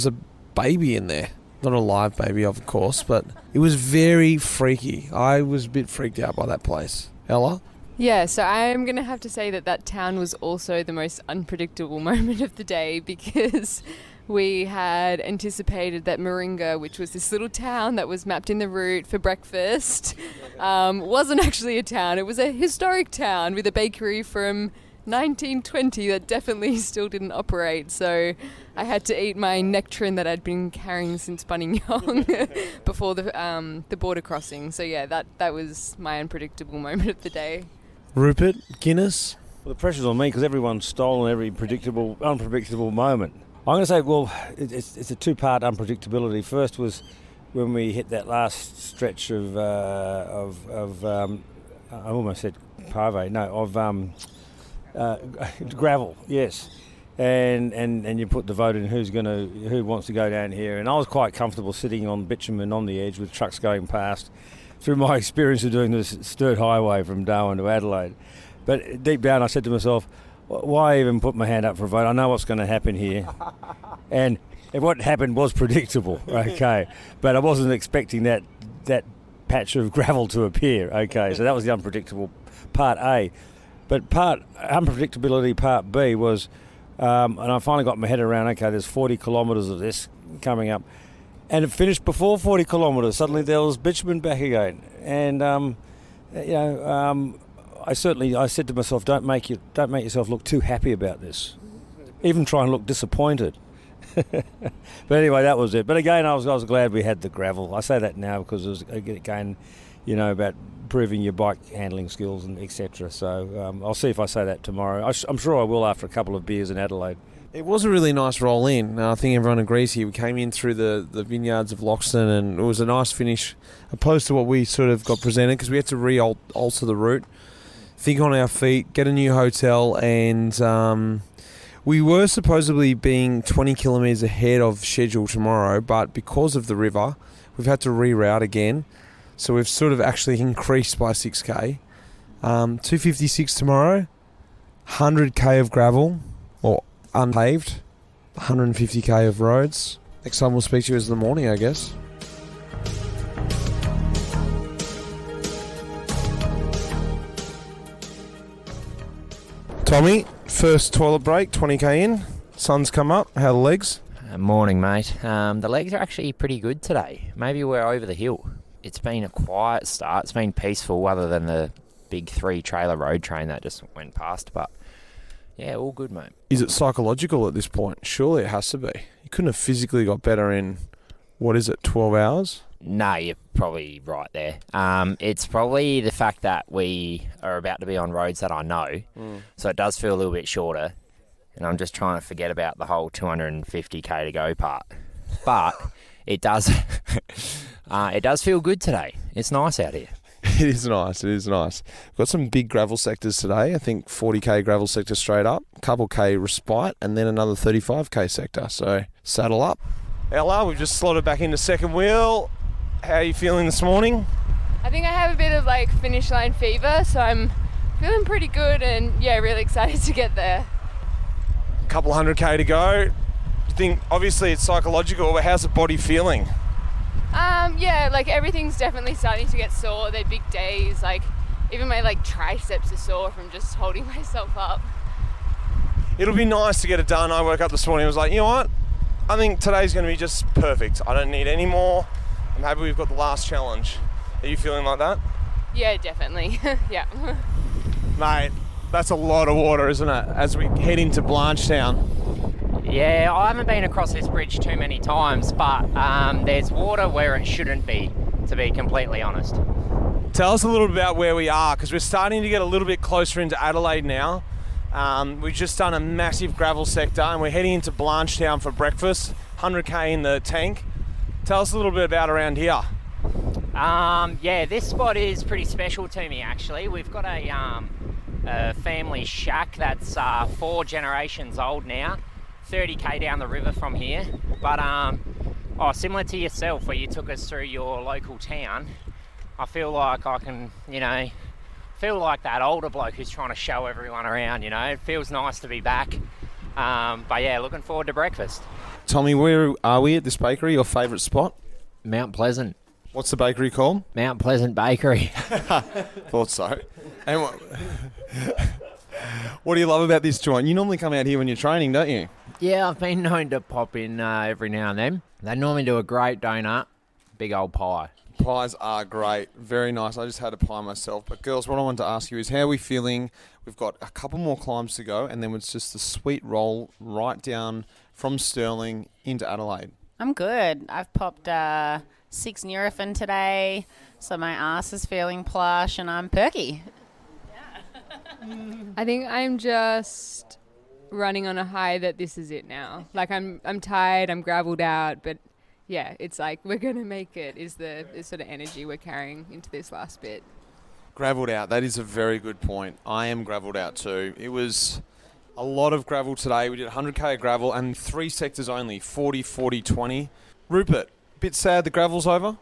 a baby in there. Not a live baby, of course, but it was very freaky. I was a bit freaked out by that place. Ella? Yeah, so I'm going to have to say that town was also the most unpredictable moment of the day, because we had anticipated that Moringa, which was this little town that was mapped in the route for breakfast, wasn't actually a town. It was a historic town with a bakery from 1920 that definitely still didn't operate. So I had to eat my nectarine that I'd been carrying since Buninyong before the border crossing. So yeah, that was my unpredictable moment of the day. Rupert, Guinness? Well, the pressure's on me because everyone's stolen every unpredictable moment. I'm going to say, it's a two-part unpredictability. First was when we hit that last stretch of I almost said pave, gravel, yes. And you put the vote in who wants to go down here. And I was quite comfortable sitting on bitumen on the edge with trucks going past, through my experience of doing this Sturt Highway from Darwin to Adelaide. But deep down I said to myself, why even put my hand up for a vote? I know what's going to happen here. And what happened was predictable, okay. But I wasn't expecting that patch of gravel to appear, okay. So that was the unpredictable part A. But unpredictability part B was, and I finally got my head around, okay, there's 40 kilometres of this coming up. And it finished before 40 kilometres. Suddenly there was bitumen back again. And, I said to myself, don't make yourself look too happy about this. Even try and look disappointed. But anyway, that was it. But again, I was glad we had the gravel. I say that now because it was, again, about proving your bike handling skills and etc. So I'll see if I say that tomorrow. I'm sure I will after a couple of beers in Adelaide. It was a really nice roll in. I think everyone agrees here. We came in through the vineyards of Loxton, and it was a nice finish, opposed to what we sort of got presented, because we had to re-alter the route, think on our feet, get a new hotel, and we were supposedly being 20 kilometres ahead of schedule tomorrow, but because of the river, we've had to reroute again. So we've sort of actually increased by 6k. 256 tomorrow, 100k of gravel, or unpaved, 150k of roads. Next time we'll speak to you is in the morning, I guess. Tommy, first toilet break, 20k in. Sun's come up. How are the legs? Morning, mate. The legs are actually pretty good today. Maybe we're over the hill. It's been a quiet start. It's been peaceful, other than the big 3 trailer road train that just went past. But Yeah, all good, mate. Is it psychological at this point? Surely it has to be. You couldn't have physically got better in, 12 hours? No, you're probably right there. It's probably the fact that we are about to be on roads that I know, so it does feel a little bit shorter, and I'm just trying to forget about the whole 250k to go part. But it does, it does feel good today. It's nice out here. It is nice. We've got some big gravel sectors today. I think 40k gravel sector straight up, a couple k respite, and then another 35k sector. So saddle up. Ella, we've just slotted back into second wheel. How are you feeling this morning? I think I have a bit of finish line fever, so I'm feeling pretty good and really excited to get there. A couple 100k to go. Do you think, obviously it's psychological, but how's the body feeling? Everything's definitely starting to get sore. They're big days. Even my triceps are sore from just holding myself up. It'll be nice to get it done. I woke up this morning and was like, you know what? I think today's going to be just perfect. I don't need any more. I'm happy we've got the last challenge. Are you feeling like that? Yeah, definitely. Yeah. Mate, that's a lot of water, isn't it? As we head into Blanchetown. Yeah, I haven't been across this bridge too many times, but there's water where it shouldn't be, to be completely honest. Tell us a little bit about where we are, because we're starting to get a little bit closer into Adelaide now. We've just done a massive gravel sector and we're heading into Blanchetown for breakfast, 100k in the tank. Tell us a little bit about around here. This spot is pretty special to me actually. We've got a family shack that's 4 generations old now, 30k down the river from here. But similar to yourself where you took us through your local town, I feel like I can, feel like that older bloke who's trying to show everyone around, It feels nice to be back. Looking forward to breakfast. Tommy, where are we at this bakery? Your favourite spot? Mount Pleasant. What's the bakery called? Mount Pleasant Bakery. Thought so. And what do you love about this joint? You normally come out here when you're training, don't you? Yeah, I've been known to pop in every now and then. They normally do a great donut, big old pie. Pies are great. Very nice. I just had a pie myself. But girls, what I wanted to ask you is how are we feeling? We've got a couple more climbs to go and then it's just a sweet roll right down from Stirling into Adelaide. I'm good. I've popped 6 Nurofen today, so my ass is feeling plush and I'm perky. I think I'm just running on a high that this is it now. I'm tired, I'm gravelled out, but yeah, it's we're going to make it is the sort of energy we're carrying into this last bit. Gravelled out, that is a very good point. I am gravelled out too. It was a lot of gravel today. We did 100k of gravel and 3 sectors only, 40, 40, 20. Rupert, bit sad the gravel's over?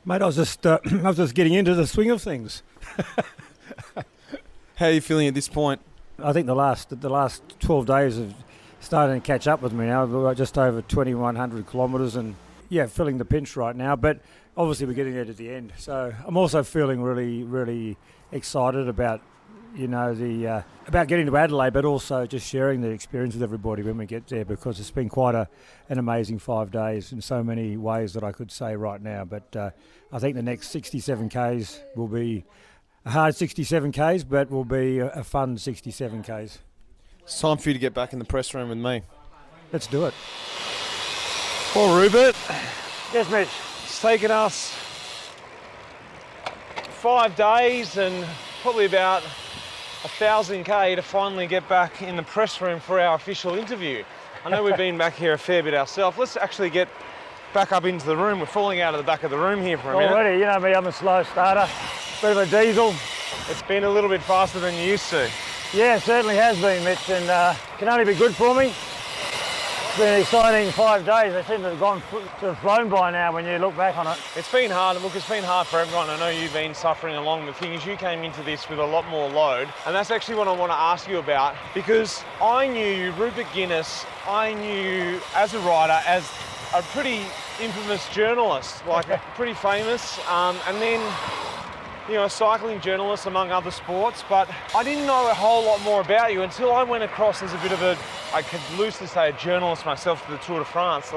Mate, I was just getting into the swing of things. How are you feeling at this point? I think the last 12 days have starting to catch up with me now. We're just over 2,100 kilometres and feeling the pinch right now. But obviously we're getting there to the end. So I'm also feeling really, really excited about about getting to Adelaide, but also just sharing the experience with everybody when we get there, because it's been quite an amazing 5 days in so many ways that I could say right now. But I think the next 67 Ks will be a hard 67 Ks, but will be a fun 67 Ks. It's time for you to get back in the press room with me. Let's do it. Well, Rupert. Yes, Mitch. It's taken us 5 days and probably about 1,000k to finally get back in the press room for our official interview. I know we've been back here a fair bit ourselves. Let's actually get back up into the room. We're falling out of the back of the room here for a minute. Already, you know me, I'm a slow starter. Bit of a diesel. It's been a little bit faster than you used to. Yeah, it certainly has been, Mitch, and can only be good for me. It's been an exciting 5 days. They seem to have gone sort of flown by now when you look back on it. It's been hard. Look, it's been hard for everyone. I know you've been suffering along. The thing is, you came into this with a lot more load, and that's actually what I want to ask you about, because I knew Rupert Guinness, I knew as a rider, as a pretty infamous journalist, pretty famous, and then a cycling journalist among other sports, but I didn't know a whole lot more about you until I went across as a bit of I could loosely say a journalist myself to the Tour de France.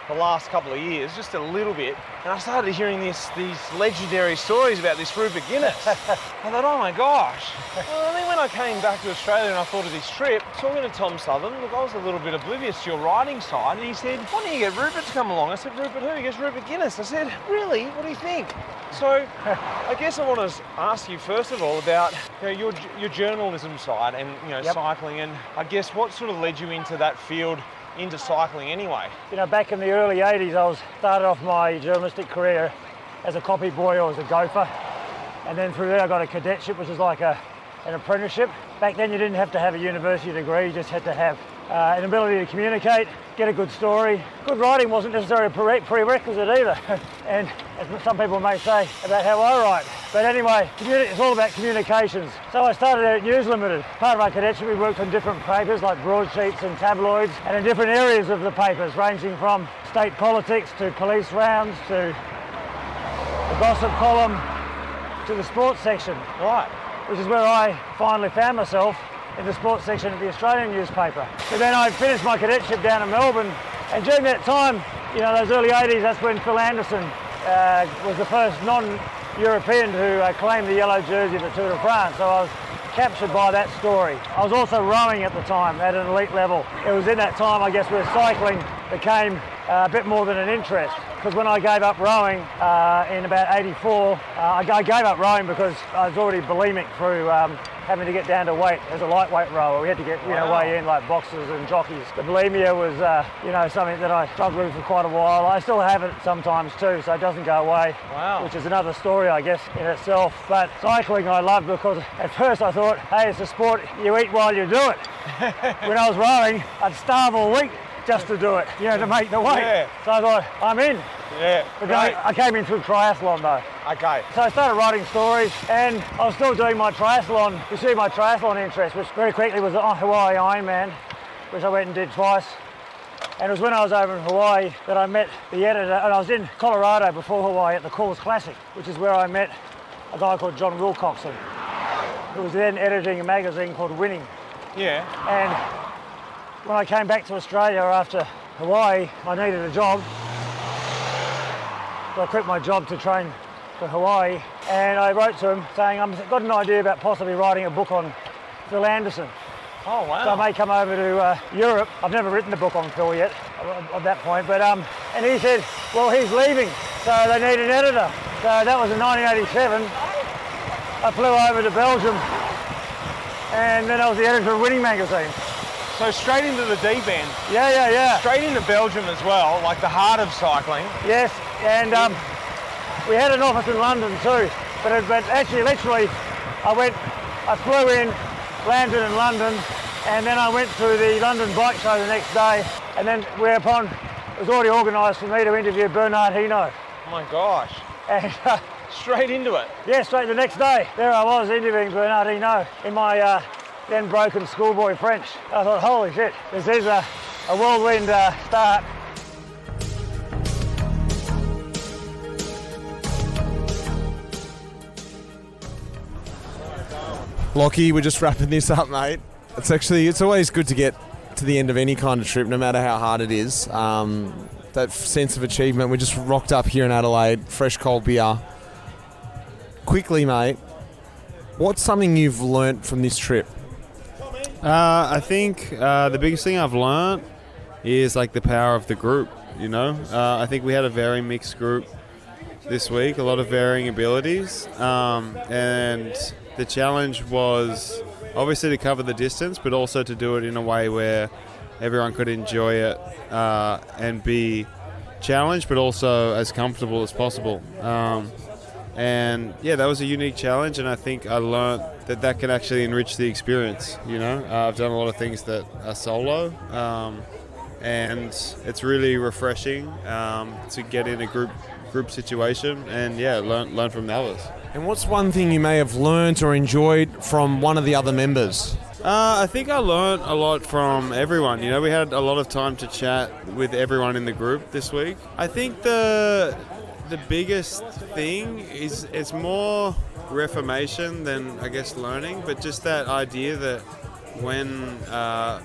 the last couple of years, just a little bit, and I started hearing these legendary stories about this Rupert Guinness. I thought, oh my gosh. Well, and then when I came back to Australia and I thought of this trip, talking to Tom Southern, look, I was a little bit oblivious to your riding side, and he said, why don't you get Rupert to come along? I said, Rupert who? He goes, Rupert Guinness. I said, really? What do you think? So I guess I want to ask you first of all about your journalism side and cycling, and I guess what sort of led you into that field, into cycling anyway? Back in the early 80s, I started off my journalistic career as a copy boy or as a gopher, and then through there I got a cadetship, which is like an apprenticeship. Back then you didn't have to have a university degree, you just had to have an ability to communicate, get a good story. Good writing wasn't necessarily a prerequisite either, and as some people may say about how I write. But anyway, it's all about communications. So I started out at News Limited. Part of my cadetship, we worked on different papers like broadsheets and tabloids, and in different areas of the papers, ranging from state politics to police rounds to the gossip column to the sports section. Right. Which is where I finally found myself, in the sports section of the Australian newspaper. So then I finished my cadetship down in Melbourne, and during that time, those early 80s, that's when Phil Anderson was the first non-European to claim the yellow jersey at the Tour de France. So I was captured by that story. I was also rowing at the time at an elite level. It was in that time, I guess, where cycling became a bit more than an interest, because when I gave up rowing in about 84, I gave up rowing because I was already bulimic through having to get down to weight as a lightweight rower. We had to get weigh in like boxers and jockeys. The bulimia was something that I struggled with for quite a while. I still have it sometimes too, so it doesn't go away. Wow. Which is another story, I guess, in itself. But cycling I loved because at first I thought, hey, it's a sport, you eat while you do it. When I was rowing, I'd starve all week just to do it, to make the weight. Yeah. So I thought, I'm in. Yeah. But I came in through triathlon though. Okay. So I started writing stories, and I was still doing my triathlon. You see my triathlon interest, which very quickly was the Hawaii Ironman, which I went and did twice. And it was when I was over in Hawaii that I met the editor, and I was in Colorado before Hawaii at the Coors Classic, which is where I met a guy called John Wilcoxon, who was then editing a magazine called Winning. Yeah. And when I came back to Australia after Hawaii, I needed a job. So I quit my job to train for Hawaii, and I wrote to him saying, I've got an idea about possibly writing a book on Phil Anderson. Oh, wow. So I may come over to Europe. I've never written a book on Phil yet at that point, but and he said, well, he's leaving, so they need an editor. So that was in 1987. I flew over to Belgium, and then I was the editor of Winning magazine. So straight into the deep end. Yeah. Straight into Belgium as well, like the heart of cycling. Yes, and we had an office in London too, but actually literally I flew in, landed in London, and then I went to the London bike show the next day, and then whereupon it was already organised for me to interview Bernard Hinault. Oh my gosh. And straight into it. Yeah, straight the next day. There I was interviewing Bernard Hinault in my then broken schoolboy French. I thought, holy shit, this is a whirlwind start. Lockie, we're just wrapping this up, mate. It's always good to get to the end of any kind of trip, no matter how hard it is. That sense of achievement. We just rocked up here in Adelaide, fresh cold beer. Quickly, mate, what's something you've learnt from this trip? I think the biggest thing I've learnt is like the power of the group, I think we had a very mixed group this week, a lot of varying abilities, and the challenge was obviously to cover the distance, but also to do it in a way where everyone could enjoy it and be challenged, but also as comfortable as possible. And yeah, that was a unique challenge, and I think I learned that can actually enrich the experience. I've done a lot of things that are solo, and it's really refreshing to get in a group situation and learn from the others. And what's one thing you may have learnt or enjoyed from one of the other members? I think I learned a lot from everyone. We had a lot of time to chat with everyone in the group this week. I think the biggest thing is it's more reformation than, I guess, learning, but just that idea that when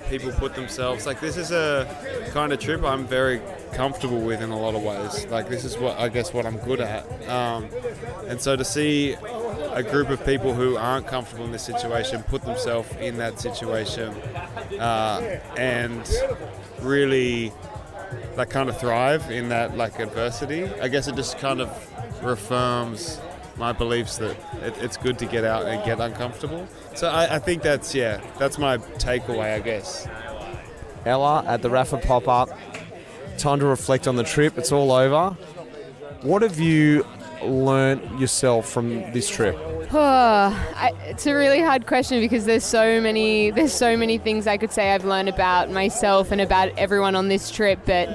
people put themselves, like, this is a kind of trip I'm very comfortable with in a lot of ways. Like, this is what I'm good at. And so to see a group of people who aren't comfortable in this situation put themselves in that situation and really like kind of thrive in that like adversity, I guess it just kind of reaffirms my beliefs that it's good to get out and get uncomfortable. So I think that's my takeaway, I guess. Ella at the Rapha pop-up. Time to reflect on the trip. It's all over. What have you learnt yourself from this trip? It's a really hard question because there's so many things I could say I've learned about myself and about everyone on this trip, but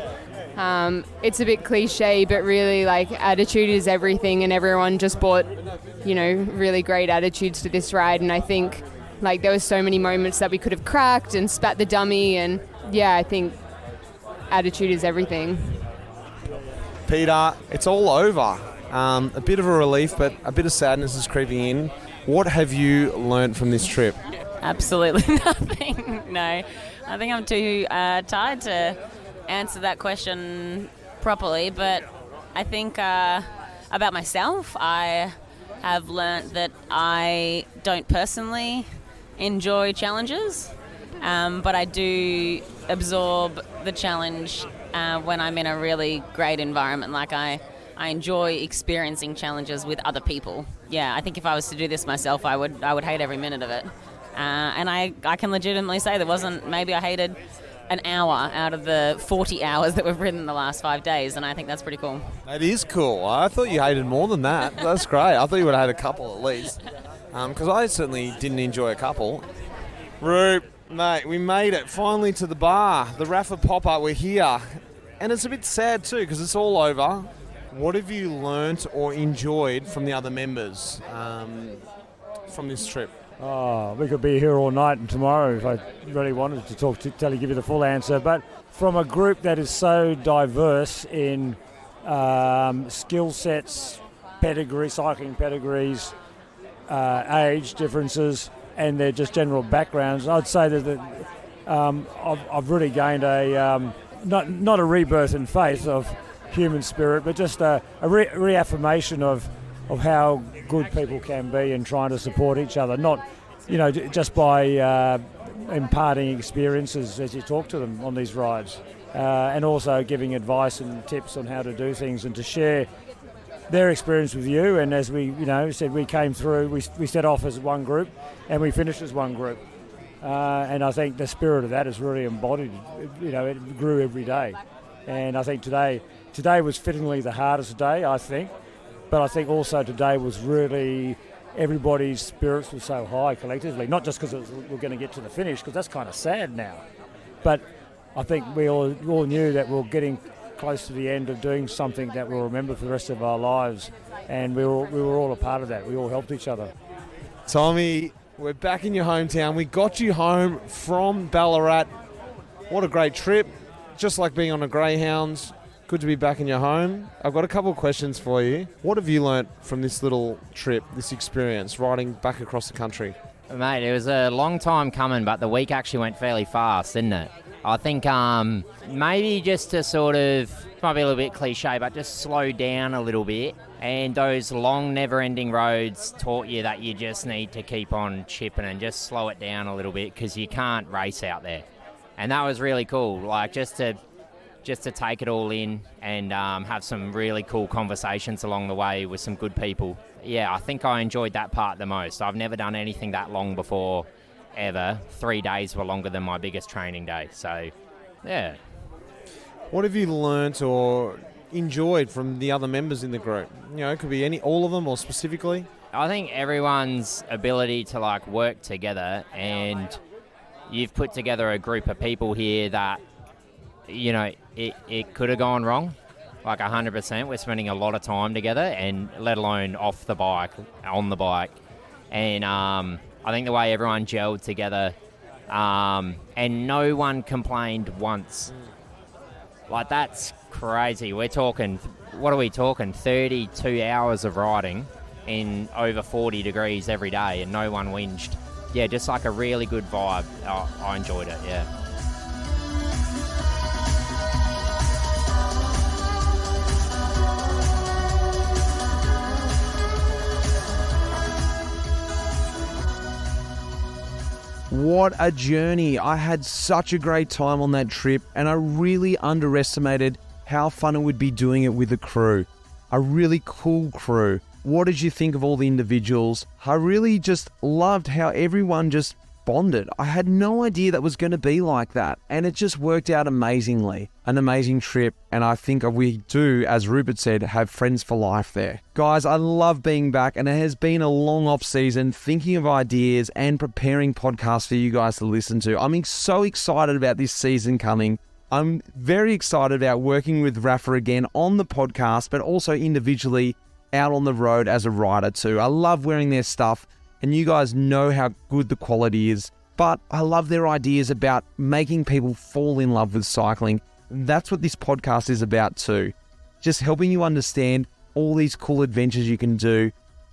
it's a bit cliche, but really like attitude is everything, and everyone just brought, really great attitudes to this ride. And I think like there were so many moments that we could have cracked and spat the dummy, and I think attitude is everything. Peter, it's all over. A bit of a relief, but a bit of sadness is creeping in. What have you learnt from this trip? Absolutely nothing. No, I think I'm too tired to answer that question properly, but I think about myself, I have learnt that I don't personally enjoy challenges, but I do absorb the challenge when I'm in a really great environment. Like I enjoy experiencing challenges with other people. Yeah, I think if I was to do this myself, I would hate every minute of it. And I can legitimately say maybe I hated an hour out of the 40 hours that we've ridden in the last 5 days, and I think that's pretty cool. That is cool. I thought you hated more than that. That's great. I thought you would have had a couple at least. Because I certainly didn't enjoy a couple. Roop, mate, we made it finally to the bar. The Rapha pop-up, we're here. And it's a bit sad too because it's all over. What have you learnt or enjoyed from the other members from this trip? Oh, we could be here all night and tomorrow if I really wanted to give you the full answer. But from a group that is so diverse in skill sets, cycling pedigrees, age differences, and their just general backgrounds, I'd say that I've really gained a not a rebirth in faith of human spirit, but just a reaffirmation of how good people can be and trying to support each other, not just by imparting experiences as you talk to them on these rides, and also giving advice and tips on how to do things and to share their experience with you. And as we said, we came through, we set off as one group and we finished as one group, and I think the spirit of that is really embodied. It grew every day, and I think today was fittingly the hardest day, I think. But I think also today was really, everybody's spirits were so high collectively, not just because we're going to get to the finish, because that's kind of sad now. But I think we all knew that we were getting close to the end of doing something that we'll remember for the rest of our lives. And we were all a part of that. We all helped each other. Tommy, we're back in your hometown. We got you home from Ballarat. What a great trip. Just like being on a Greyhound. Good to be back in your home. I've got a couple of questions for you. What have you learnt from this little trip, this experience, riding back across the country? Mate, it was a long time coming, but the week actually went fairly fast, didn't it? I think maybe just to sort of, might be a little bit cliche, but just slow down a little bit. And those long, never-ending roads taught you that you just need to keep on chipping and just slow it down a little bit because you can't race out there. And that was really cool, like just to take it all in and have some really cool conversations along the way with some good people. Yeah, I think I enjoyed that part the most. I've never done anything that long before, ever. 3 days were longer than my biggest training day, so yeah. What have you learnt or enjoyed from the other members in the group? It could be all of them or specifically. I think everyone's ability to like work together, and you've put together a group of people here that it could have gone wrong, like 100%. We're spending a lot of time together, and let alone off the bike, on the bike. And I think the way everyone gelled together, and no one complained once. Like, that's crazy. We're talking, 32 hours of riding in over 40 degrees every day, and no one whinged. yeah, just like a really good vibe. I enjoyed it, yeah. What a journey. I had such a great time on that trip, and I really underestimated how fun it would be doing it with a crew. A really cool crew. What did you think of all the individuals? I really just loved how everyone just bonded. I had no idea that was going to be like that, and it just worked out amazingly. An amazing trip, and I think we do, as Rupert said, have friends for life there. Guys, I love being back, and it has been a long off season thinking of ideas and preparing podcasts for you guys to listen to. I'm so excited about this season coming. I'm very excited about working with Rapha again on the podcast, but also individually out on the road as a rider too. I love wearing their stuff, and you guys know how good the quality is, but I love their ideas about making people fall in love with cycling. That's what this podcast is about too. Just helping you understand all these cool adventures you can do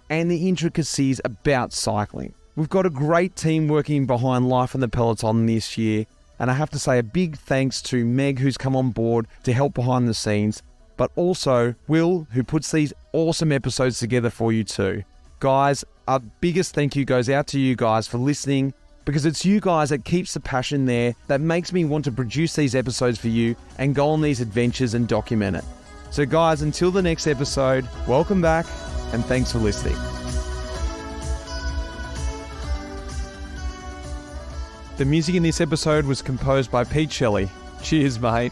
and the intricacies about cycling. We've got a great team working behind Life on the Peloton this year, and I have to say a big thanks to Meg, who's come on board to help behind the scenes, but also Will, who puts these awesome episodes together for you too. Guys, our biggest thank you goes out to you guys for listening, because it's you guys that keeps the passion there, that makes me want to produce these episodes for you and go on these adventures and document it. So guys, until the next episode, welcome back and thanks for listening. The music in this episode was composed by Pete Shelley. Cheers, mate.